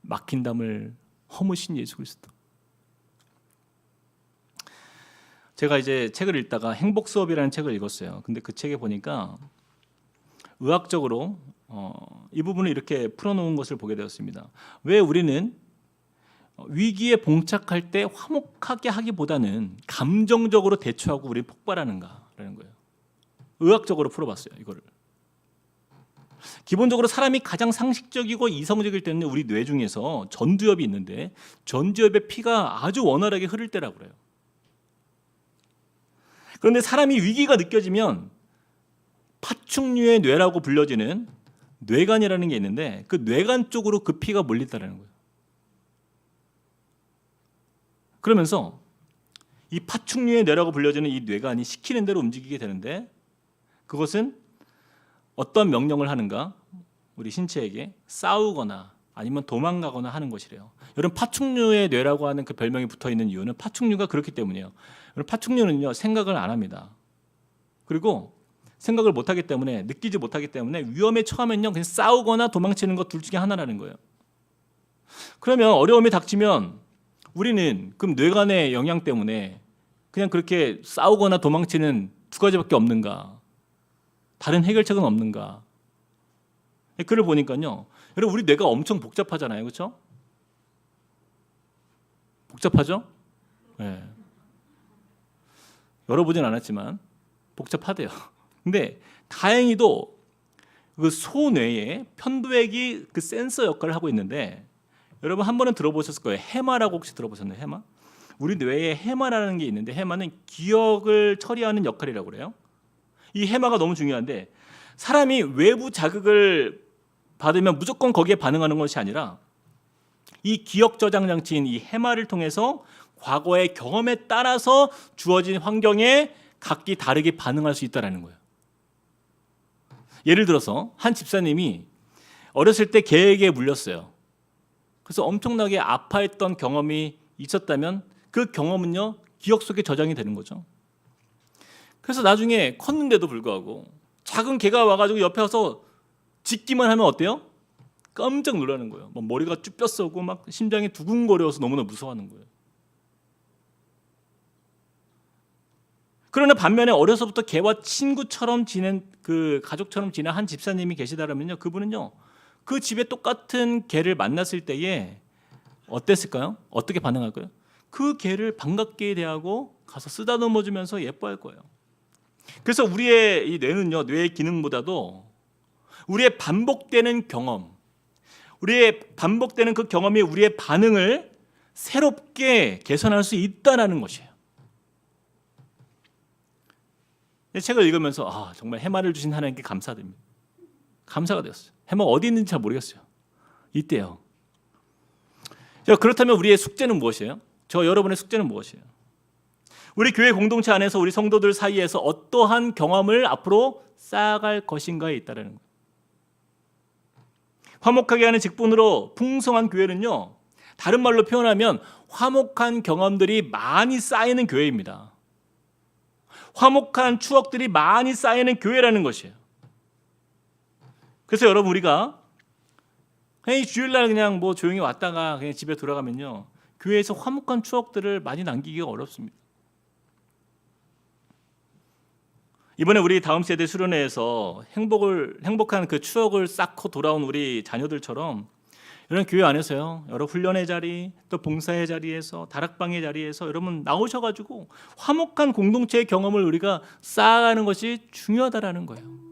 막힌 담을 허무신 예수 그리스도. 제가 이제 책을 읽다가 행복 수업이라는 책을 읽었어요. 근데 그 책에 보니까 의학적으로 이 부분을 이렇게 풀어놓은 것을 보게 되었습니다. 왜 우리는 위기에 봉착할 때 화목하게 하기보다는 감정적으로 대처하고 우리 폭발하는가라는 거예요. 의학적으로 풀어봤어요, 이거를. 기본적으로 사람이 가장 상식적이고 이성적일 때는 우리 뇌 중에서 전두엽이 있는데 전두엽의 피가 아주 원활하게 흐를 때라고 그래요. 그런데 사람이 위기가 느껴지면 파충류의 뇌라고 불려지는 뇌관이라는 게 있는데 그 뇌관 쪽으로 그 피가 몰린다는 거예요. 그러면서 이 파충류의 뇌라고 불려지는 이 뇌관이 시키는 대로 움직이게 되는데 그것은 어떤 명령을 하는가? 우리 신체에게 싸우거나 아니면 도망가거나 하는 것이래요. 여러분, 파충류의 뇌라고 하는 그 별명이 붙어있는 이유는 파충류가 그렇기 때문이에요. 여러분, 파충류는요 생각을 안 합니다. 그리고 생각을 못하기 때문에, 느끼지 못하기 때문에 위험에 처하면요 그냥 싸우거나 도망치는 것 둘 중에 하나라는 거예요. 그러면 어려움이 닥치면 우리는 그럼 뇌관의 영향 때문에 그냥 그렇게 싸우거나 도망치는 두 가지밖에 없는가? 다른 해결책은 없는가? 글을 보니까요, 여러분 우리 뇌가 엄청 복잡하잖아요, 그렇죠? 복잡하죠? 네. 열어보진 않았지만 복잡하대요. 근데 다행히도 그 소뇌에 편도액이 그 센서 역할을 하고 있는데, 여러분 한 번은 들어보셨을 거예요. 해마라고 혹시 들어보셨나요? 해마? 우리 뇌에 해마라는 게 있는데 해마는 기억을 처리하는 역할이라고 그래요. 이 해마가 너무 중요한데 사람이 외부 자극을 받으면 무조건 거기에 반응하는 것이 아니라 이 기억 저장 장치인 이 해마를 통해서 과거의 경험에 따라서 주어진 환경에 각기 다르게 반응할 수 있다는 거예요. 예를 들어서 한 집사님이 어렸을 때 개에게 물렸어요. 그래서 엄청나게 아파했던 경험이 있었다면 그 경험은요 기억 속에 저장이 되는 거죠. 그래서 나중에 컸는데도 불구하고 작은 개가 와가지고 옆에 와서 짖기만 하면 어때요? 깜짝 놀라는 거예요. 막 머리가 쭉 뼛서고 막 심장이 두근거려서 너무나 무서워하는 거예요. 그러나 반면에 어려서부터 개와 친구처럼 지낸, 그 가족처럼 지낸 한 집사님이 계시다면요, 그분은요 그 집에 똑같은 개를 만났을 때에 어땠을까요? 어떻게 반응할까요? 그 개를 반갑게 대하고 가서 쓰다듬어주면서 예뻐할 거예요. 그래서 우리의 이 뇌는요, 뇌의 기능보다도 우리의 반복되는 경험, 우리의 반복되는 그 경험이 우리의 반응을 새롭게 개선할 수 있다는 것이에요. 책을 읽으면서 정말 해마를 주신 하나님께 감사드립니다. 감사가 되었어요. 해마 어디 있는지 잘 모르겠어요. 이때요. 자, 그렇다면 우리의 숙제는 무엇이에요? 여러분의 숙제는 무엇이에요? 우리 교회 공동체 안에서 우리 성도들 사이에서 어떠한 경험을 앞으로 쌓아갈 것인가에 있다는 거예요. 화목하게 하는 직분으로 풍성한 교회는요, 다른 말로 표현하면 화목한 경험들이 많이 쌓이는 교회입니다. 화목한 추억들이 많이 쌓이는 교회라는 것이에요. 그래서 여러분, 우리가 그냥 주일날 그냥 뭐 조용히 왔다가 그냥 집에 돌아가면요, 교회에서 화목한 추억들을 많이 남기기가 어렵습니다. 이번에 우리 다음 세대 수련회에서 행복한 그 추억을 쌓고 돌아온 우리 자녀들처럼 이런 교회 안에서요, 여러 훈련의 자리, 또 봉사의 자리에서, 다락방의 자리에서 여러분 나오셔가지고 화목한 공동체의 경험을 우리가 쌓아가는 것이 중요하다라는 거예요.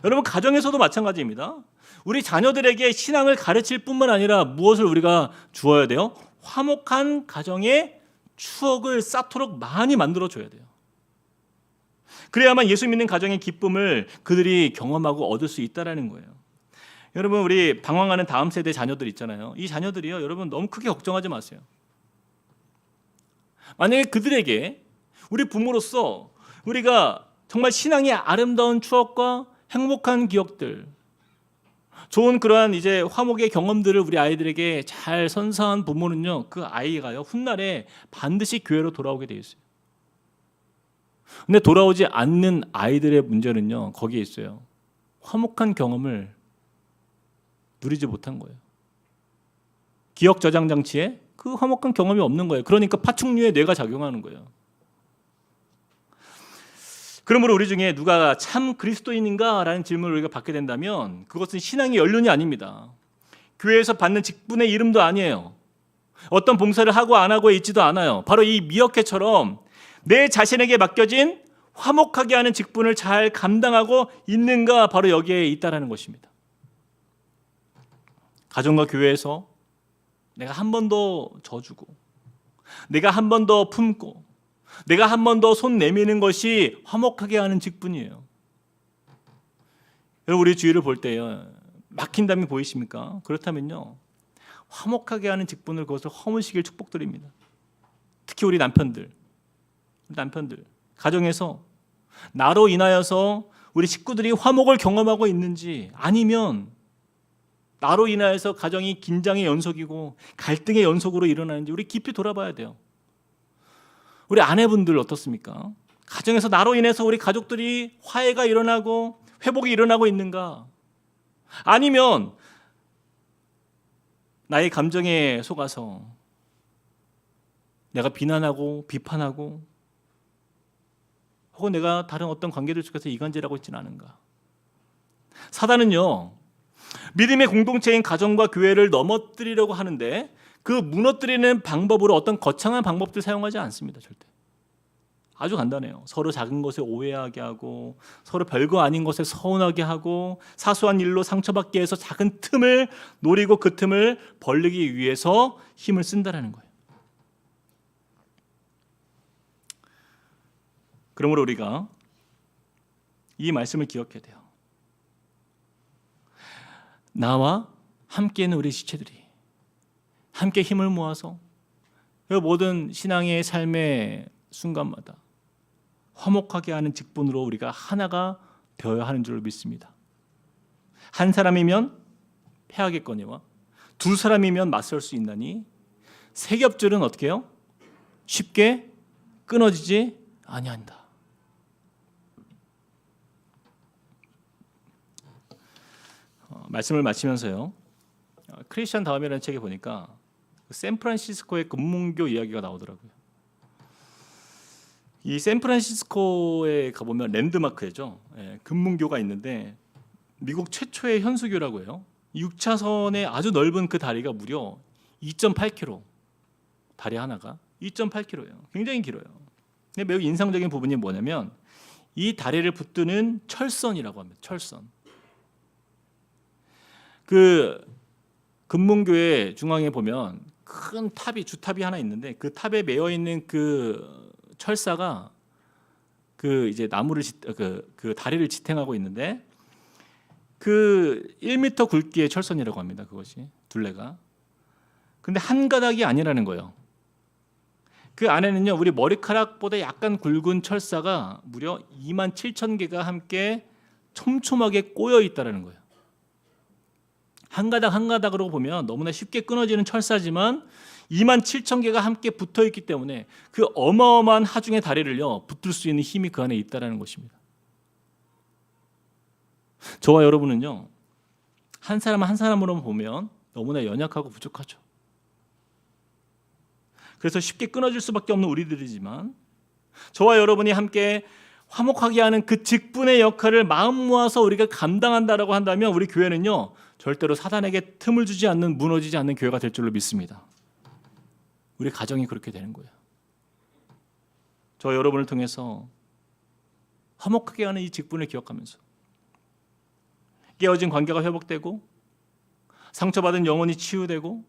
여러분, 가정에서도 마찬가지입니다. 우리 자녀들에게 신앙을 가르칠 뿐만 아니라 무엇을 우리가 주어야 돼요? 화목한 가정의 추억을 쌓도록 많이 만들어줘야 돼요. 그래야만 예수 믿는 가정의 기쁨을 그들이 경험하고 얻을 수 있다는 거예요. 여러분, 우리 방황하는 다음 세대 자녀들 있잖아요. 이 자녀들이요, 여러분 너무 크게 걱정하지 마세요. 만약에 그들에게 우리 부모로서 우리가 정말 신앙의 아름다운 추억과 행복한 기억들, 좋은 그러한 이제 화목의 경험들을 우리 아이들에게 잘 선사한 부모는요, 그 아이가요 훗날에 반드시 교회로 돌아오게 돼 있어요. 근데 돌아오지 않는 아이들의 문제는요, 거기에 있어요. 화목한 경험을 누리지 못한 거예요. 기억 저장 장치에 그 화목한 경험이 없는 거예요. 그러니까 파충류의 뇌가 작용하는 거예요. 그러므로 우리 중에 누가 참 그리스도인인가? 라는 질문을 우리가 받게 된다면 그것은 신앙의 연륜이 아닙니다. 교회에서 받는 직분의 이름도 아니에요. 어떤 봉사를 하고 안 하고에 있지도 않아요. 바로 이 미어캣처럼 내 자신에게 맡겨진 화목하게 하는 직분을 잘 감당하고 있는가, 바로 여기에 있다라는 것입니다. 가정과 교회에서 내가 한 번 더 져주고, 내가 한 번 더 품고, 내가 한 번 더 손 내미는 것이 화목하게 하는 직분이에요. 여러분, 우리 주위를 볼 때요, 막힌 담이 보이십니까? 그렇다면요, 화목하게 하는 직분을 그것을 허무시길 축복드립니다. 특히 우리 남편들, 가정에서 나로 인하여서 우리 식구들이 화목을 경험하고 있는지, 아니면 나로 인하여서 가정이 긴장의 연속이고 갈등의 연속으로 일어나는지 우리 깊이 돌아봐야 돼요. 우리 아내분들 어떻습니까? 가정에서 나로 인해서 우리 가족들이 화해가 일어나고 회복이 일어나고 있는가? 아니면 나의 감정에 속아서 내가 비난하고 비판하고 혹은 내가 다른 어떤 관계들 속에서 이간질하고 있지는 않은가? 사단은요, 믿음의 공동체인 가정과 교회를 넘어뜨리려고 하는데 그 무너뜨리는 방법으로 어떤 거창한 방법들 사용하지 않습니다. 절대. 아주 간단해요. 서로 작은 것에 오해하게 하고, 서로 별거 아닌 것에 서운하게 하고, 사소한 일로 상처받게 해서 작은 틈을 노리고 그 틈을 벌리기 위해서 힘을 쓴다라는 거예요. 그러므로 우리가 이 말씀을 기억해야 돼요. 나와 함께 있는 우리 지체들이 함께 힘을 모아서 모든 신앙의 삶의 순간마다 화목하게 하는 직분으로 우리가 하나가 되어야 하는 줄 믿습니다. 한 사람이면 패하겠거니와 두 사람이면 맞설 수 있나니 세 겹줄은 어떻게 해요? 쉽게 끊어지지 아니한다. 말씀을 마치면서요, 크리스천 다음이라는 책에 보니까 샌프란시스코의 금문교 이야기가 나오더라고요. 이 샌프란시스코에 가보면 랜드마크죠. 금문교가 있는데 미국 최초의 현수교라고 해요. 6차선의 아주 넓은 그 다리가 무려 2.8km, 다리 하나가 2.8km예요. 굉장히 길어요. 근데 매우 인상적인 부분이 뭐냐면 이 다리를 붙드는 철선이라고 합니다. 철선. 그 금문교의 중앙에 보면 큰 탑이, 주탑이 하나 있는데 그 탑에 매어 있는 그 철사가 그 이제 나무를 그 다리를 지탱하고 있는데 그 1m 굵기의 철선이라고 합니다. 그것이 둘레가. 근데 한 가닥이 아니라는 거예요. 그 안에는요, 우리 머리카락보다 약간 굵은 철사가 무려 27,000개가 함께 촘촘하게 꼬여 있다라는 거예요. 한 가닥 한 가닥으로 보면 너무나 쉽게 끊어지는 철사지만 27,000개가 함께 붙어 있기 때문에 그 어마어마한 하중의 다리를요 붙들 수 있는 힘이 그 안에 있다라는 것입니다. 저와 여러분은요, 한 사람 한 사람으로 보면 너무나 연약하고 부족하죠. 그래서 쉽게 끊어질 수밖에 없는 우리들이지만 저와 여러분이 함께 화목하게 하는 그 직분의 역할을 마음 모아서 우리가 감당한다라고 한다면 우리 교회는요 절대로 사단에게 틈을 주지 않는, 무너지지 않는 교회가 될 줄로 믿습니다. 우리 가정이 그렇게 되는 거예요. 저 여러분을 통해서 화목하게 하는 이 직분을 기억하면서 깨어진 관계가 회복되고 상처받은 영혼이 치유되고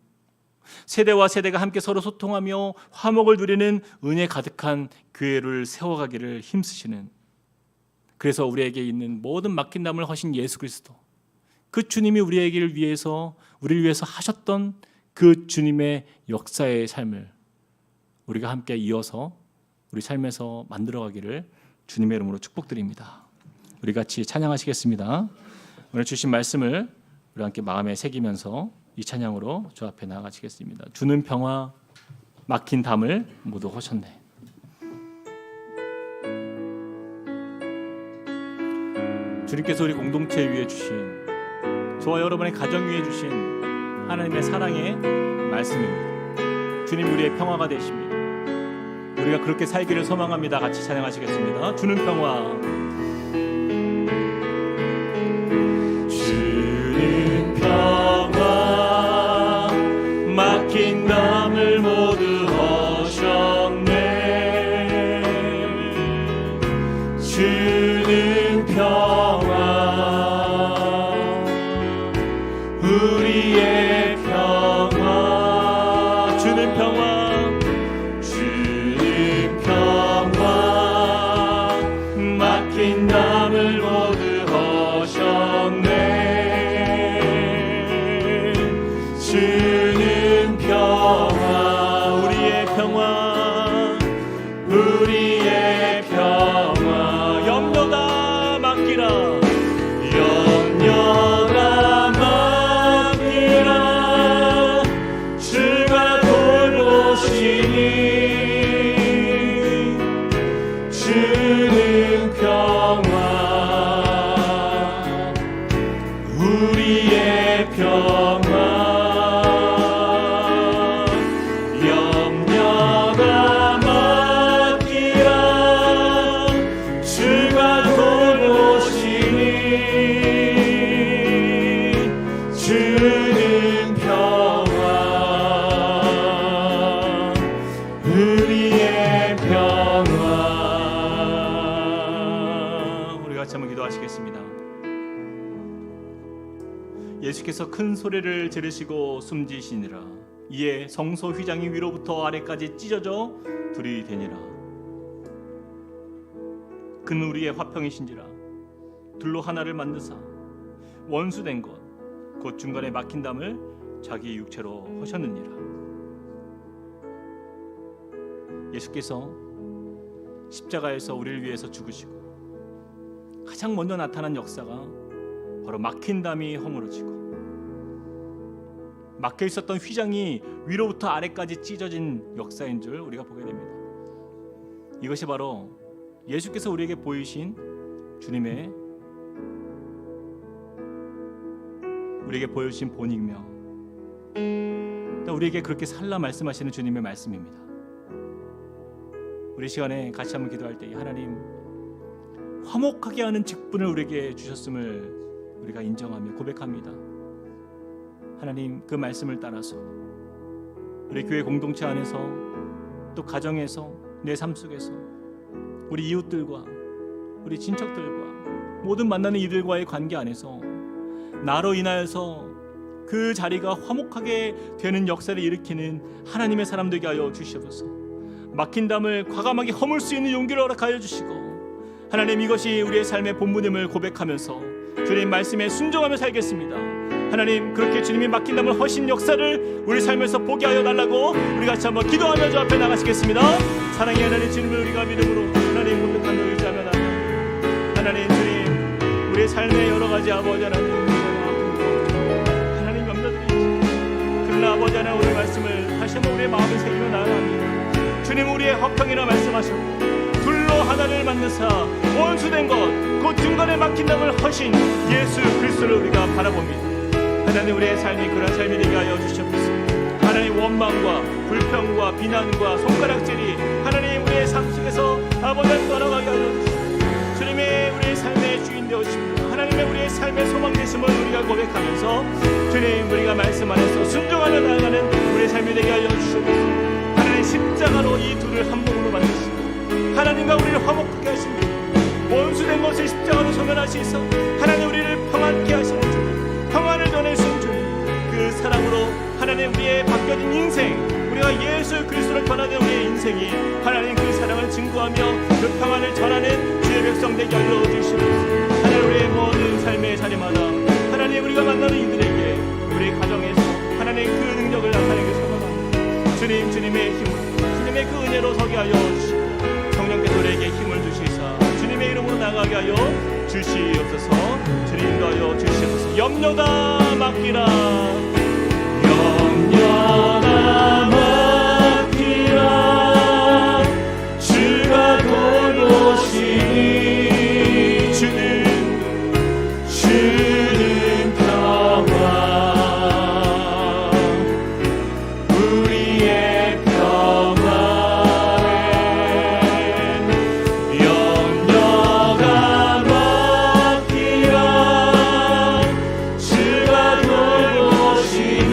세대와 세대가 함께 서로 소통하며 화목을 누리는 은혜 가득한 교회를 세워가기를 힘쓰시는, 그래서 우리에게 있는 모든 막힌 담을 허신 예수 그리스도, 그 주님이 우리를 위해서 하셨던 그 주님의 역사의 삶을 우리가 함께 이어서 우리 삶에서 만들어가기를 주님의 이름으로 축복드립니다. 우리 같이 찬양하시겠습니다. 오늘 주신 말씀을 우리 함께 마음에 새기면서 이 찬양으로 주 앞에 나아가시겠습니다. 주는 평화 막힌 담을 모두 허셨네. 주님께서 우리 공동체 위에 주신, 저와 여러분의 가정 위에 주신 하나님의 사랑의 말씀입니다. 주님 우리의 평화가 되십니다. 우리가 그렇게 살기를 소망합니다. 같이 찬양하시겠습니다. 주는 평화. 주는 평화 막힌 담을 모두 허셨네. 주는 평화 우리의 평화. 주는 평화 막힌 담을 모두 허셨네. 주는 평화 우리의 평화 우리의 평화. 염려다 맡기라 염려다 맡기라 주가 돌보시니. 주는 평화 우리의 평화. 염려가 맡기라 주가 돌보시니. 주는 평화 우리의 평화. 같이 한번 기도하시겠습니다. 예수께서 큰 소리를 지르시고 숨지시니라. 이에 성소 휘장이 위로부터 아래까지 찢어져 둘이 되니라. 그는 우리의 화평이신지라. 둘로 하나를 만드사 원수된 것 곧 중간에 막힌 담을 자기 육체로 허셨느니라. 예수께서 십자가에서 우리를 위해서 죽으시고 가장 먼저 나타난 역사가 바로 막힌 담이 허물어지고 막혀 있었던 휘장이 위로부터 아래까지 찢어진 역사인 줄 우리가 보게 됩니다. 이것이 바로 예수께서 우리에게 보이신 주님의 우리에게 보여주신 본이며 우리에게 그렇게 살라 말씀하시는 주님의 말씀입니다. 우리 시간에 같이 한번 기도할 때 하나님 화목하게 하는 직분을 우리에게 주셨음을 우리가 인정하며 고백합니다. 하나님 그 말씀을 따라서 우리 교회 공동체 안에서 또 가정에서 내 삶 속에서 우리 이웃들과 우리 친척들과 모든 만나는 이들과의 관계 안에서 나로 인하여서 그 자리가 화목하게 되는 역사를 일으키는 하나님의 사람 되게 하여 주시옵소서. 막힌 담을 과감하게 허물 수 있는 용기를 허락하여 주시고 하나님 이것이 우리의 삶의 본분임을 고백하면서 주님 말씀에 순종하며 살겠습니다. 하나님 그렇게 주님이 막힌 담을 허신 역사를 우리 삶에서 보게 하여 달라고 우리 같이 한번 기도하며 주 앞에 나가시겠습니다. 사랑의 하나님 주님을 우리가 믿음으로 하나님 고백하며 의지하며 나가 하나님 주님 우리의 삶의 여러 가지 아버지 하나님 그러나 아버지 하나님 오늘 말씀을 다시 한번 우리의 마음에 새기며 나아갑니다. 주님 우리의 화평이라 말씀하셨고 둘로 하나를 만드사 원수된 것 곧 중간에 막힌 담을 허신 예수 그리스도를 우리가 바라봅니다. 하나님 우리의 삶이 그런 삶이 되게 하여 주시옵소서. 하나님 원망과 불평과 비난과 손가락질이 하나님 우리의 삶 속에서 아버지를 떠나가게 하여 주시옵소서. 주님의 우리의 삶의 주인 되어주십니다. 하나님의 우리의 삶의 소망 되심을 우리가 고백하면서 주님 우리가 말씀 안에서 순종하며 나아가는 우리의 삶이 되게 하여 주시옵소서. 하나님 십자가로 이 둘을 한 몸으로 만드시고 하나님과 우리를 화목하게 하십니다. 원수된 것을 십자가로 소멸하시서 하나님 우리를 평안케 하시는 주님 평안을 전해주신 주님 그 사랑으로 하나님 우리의 바뀌어진 인생 우리가 예수 그리스도를 전하는 우리의 인생이 하나님 그 사랑을 증거하며 그 평안을 전하는 주의 백성 되게 하여 주시옵소서. 하나님 우리의 모든 삶의 자리마다 하나님 우리가 만나는 이들에게 우리 가정에서 하나님 그 능력을 나타내게 소망합니다. 주님 주님의 힘을 주님의 그 은혜로 서게 하여 주시고 성령께서 우리에게 힘을 주시사 주님의 이름으로 나가게 하여 주시옵소서. 주님 인도하여 주시옵소서. 염려다 맡기라. 염려다 맡기라. 주가 돌보시니 주는 평화 우리의 평화에 염려가 맡기라. 주가 돌보시니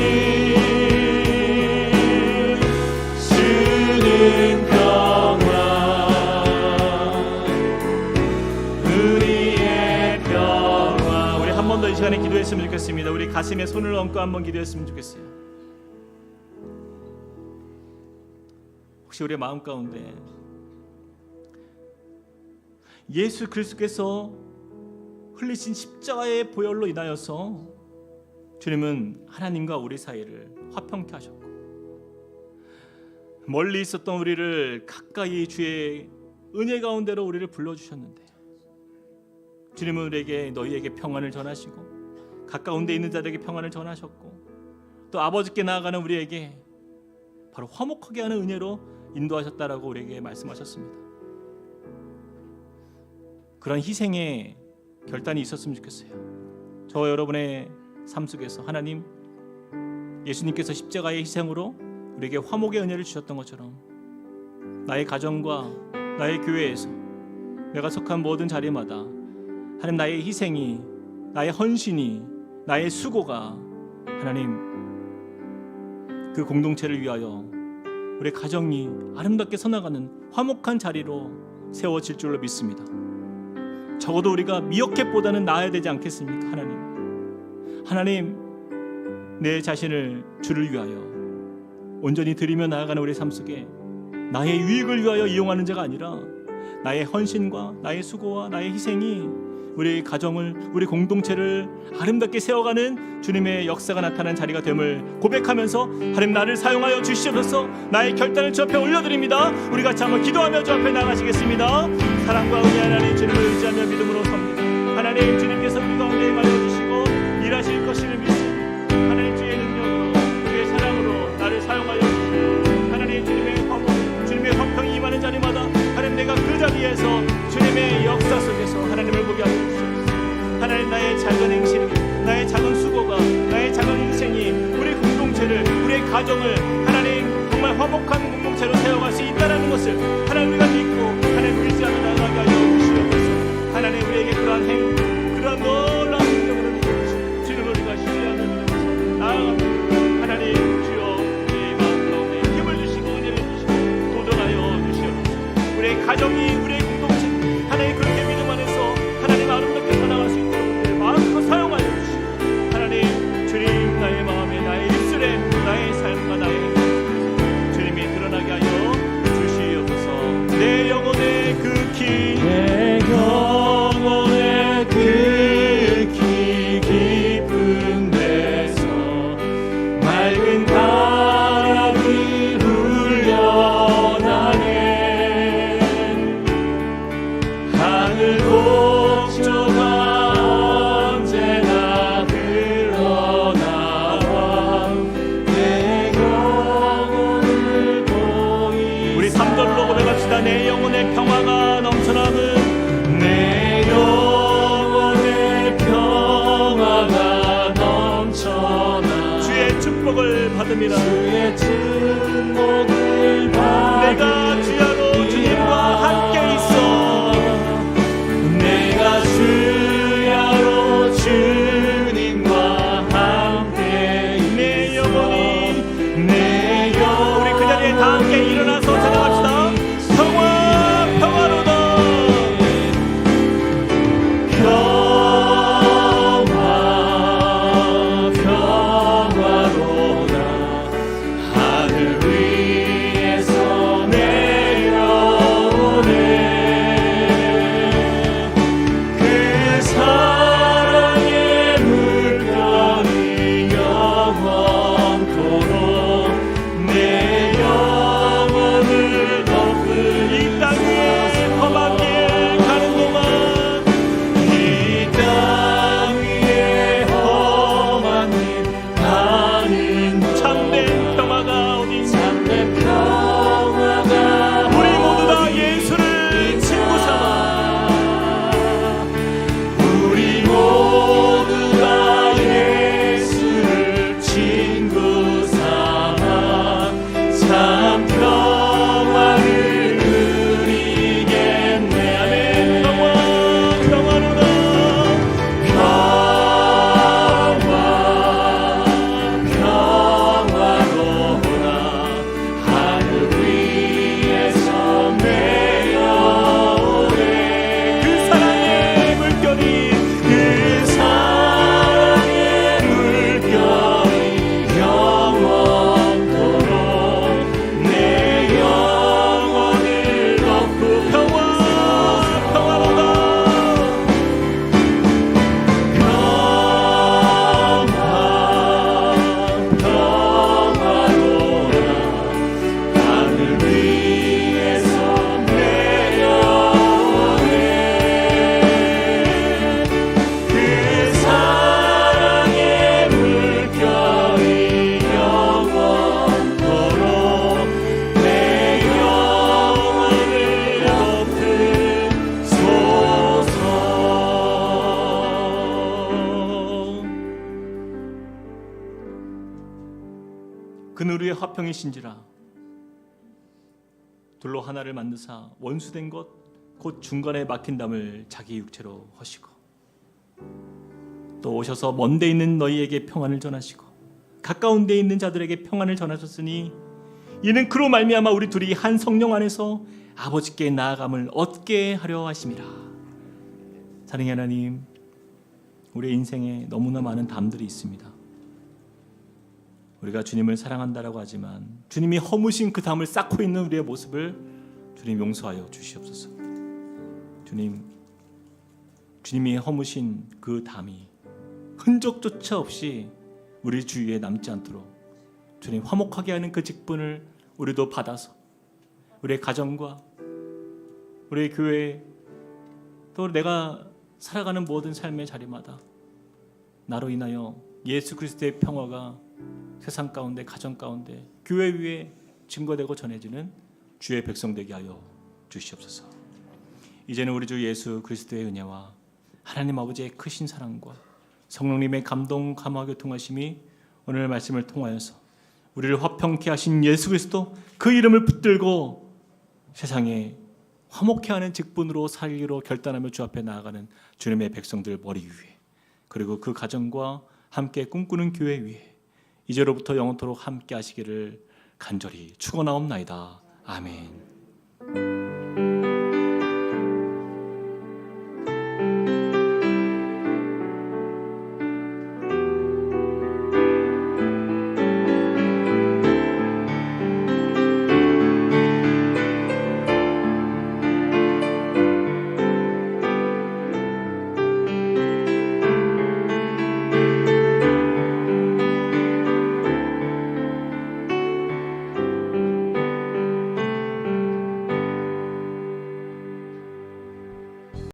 주는 평화 우리의 평화. 우리 한 번 더 이 시간에 기도했으면 좋겠습니다. 우리 가슴에 손을 얹고 한번 기도했으면 좋겠어요. 혹시 우리의 마음 가운데 예수 그리스도께서 흘리신 십자가의 보혈로 인하여서 주님은 하나님과 우리 사이를 화평케 하셨고, 멀리 있었던 우리를 가까이 주의 은혜 가운데로 우리를 불러주셨는데, 주님은 우리에게 너희에게 평안을 전하시고 가까운 데 있는 자들에게 평안을 전하셨고, 또 아버지께 나아가는 우리에게 바로 화목하게 하는 은혜로 인도하셨다라고 우리에게 말씀하셨습니다. 그런 희생의 결단이 있었으면 좋겠어요. 저와 여러분의 삶 속에서 하나님, 예수님께서 십자가의 희생으로 우리에게 화목의 은혜를 주셨던 것처럼 나의 가정과 나의 교회에서 내가 속한 모든 자리마다 하나님, 나의 희생이, 나의 헌신이, 나의 수고가 하나님 그 공동체를 위하여 우리 가정이 아름답게 서나가는 화목한 자리로 세워질 줄로 믿습니다. 적어도 우리가 미어캣보다는 나아야 되지 않겠습니까? 하나님, 내 자신을 주를 위하여 온전히 드리며 나아가는 우리 삶 속에 나의 유익을 위하여 이용하는 자가 아니라 나의 헌신과 나의 수고와 나의 희생이 우리 가정을, 우리 공동체를 아름답게 세워가는 주님의 역사가 나타난 자리가 됨을 고백하면서 하나님, 나를 사용하여 주시옵소서. 나의 결단을 주 앞에 올려드립니다. 우리 같이 한번 기도하며 주 앞에 나가시겠습니다. 사랑과 은혜 하나님, 주님을 의지하며 믿음으로 섭니다. 하나님, 주님께서 우리 가운데 임하여주시고 일하실 것임을 믿습니다. 하나님, 주의 능력으로, 주의 사랑으로 나를 사용하여 주시고, 하나님, 주님의 화목, 주님의 화평이 임하는 자리마다 하나님, 내가 그 자리에서 주님의 역사 속에서 하나님을 보게 하여 주시옵소서. 하나님, 나의 작은 행실, 나의 작은 수고가, 나의 작은 인생이 우리 공동체를, 우리의 가정을 하나님 정말 화목한 공동체로 세워갈 수 있다는 것을 하나님 우리가 믿고 하나님 의지하며 나아가게 하여 주시옵소서. 하나님, 우리에게 그러한 행복, 그러한 놀라운 능력으로 믿어주시고 주님을 우리가 신뢰하며 믿으면서 나아갑니다. 하나님, 주여 우리의 마음 가운데 힘을 주시고 은혜를 주시고 도전하여 주시옵소서. 우리의 가정이, 우리의 공동체 하나님 그렇게 믿음 안에서 하나님 아름답게 살아갈 수 있도록 마음껏 사용하여 주시고, 하나님, 주님 나의 마음에, 나의 입술에, 나의 삶과 나의 행동 주님이 드러나게 하여 주시옵소서. 내 영혼의 그 길, 내 영혼의 그 길 깊은 데서 맑은 바람이 불려나네. 하늘 곡조가 언제나 흘러나와 내 영혼을 보이. 우리 3절로 고백합시다. 내 영혼의 평화가 넘쳐나는, 내 영혼의 평화가 넘쳐나 주의 축복을 받음이라. 주의 축복을 받음이라. 내가 주야로 주님과 함께 있어. 내가 주야로 주님과 함께 있어. 내 영혼이, 내 영혼. 우리 그 자리에 다 함께 일어나서 찬양합시다. 평화, 평화로다. 평화, 평화로다. 그는 우리의 화평이신지라. 돌로 하나를 만드사 원수된 것 곧 중간에 막힌 담을 자기 육체로 허시고 또 오셔서 먼데 있는 너희에게 평안을 전하시고 가까운 데 있는 자들에게 평안을 전하셨으니 이는 그로 말미암아 우리 둘이 한 성령 안에서 아버지께 나아감을 얻게 하려 하심이라. 사랑의 하나님, 우리의 인생에 너무나 많은 담들이 있습니다. 우리가 주님을 사랑한다라고 하지만 주님이 허무신 그 담을 쌓고 있는 우리의 모습을 주님 용서하여 주시옵소서. 주님이 허무신 그 담이 흔적조차 없이 우리 주위에 남지 않도록 주님 화목하게 하는 그 직분을 우리도 받아서 우리의 가정과 우리의 교회 또 내가 살아가는 모든 삶의 자리마다 나로 인하여 예수 그리스도의 평화가 세상 가운데, 가정 가운데, 교회 위에 증거되고 전해지는 주의 백성 되게 하여 주시옵소서. 이제는 우리 주 예수 그리스도의 은혜와 하나님 아버지의 크신 사랑과 성령님의 감동, 감화, 교통하심이 오늘 말씀을 통하여서 우리를 화평케 하신 예수 그리스도 그 이름을 붙들고 세상에 화목케 하는 직분으로 살기로 결단하며 주 앞에 나아가는 주님의 백성들 머리 위에, 그리고 그 가정과 함께 꿈꾸는 교회 위에 이제로부터 영원토록 함께 하시기를 간절히 축원하옵나이다. 아멘.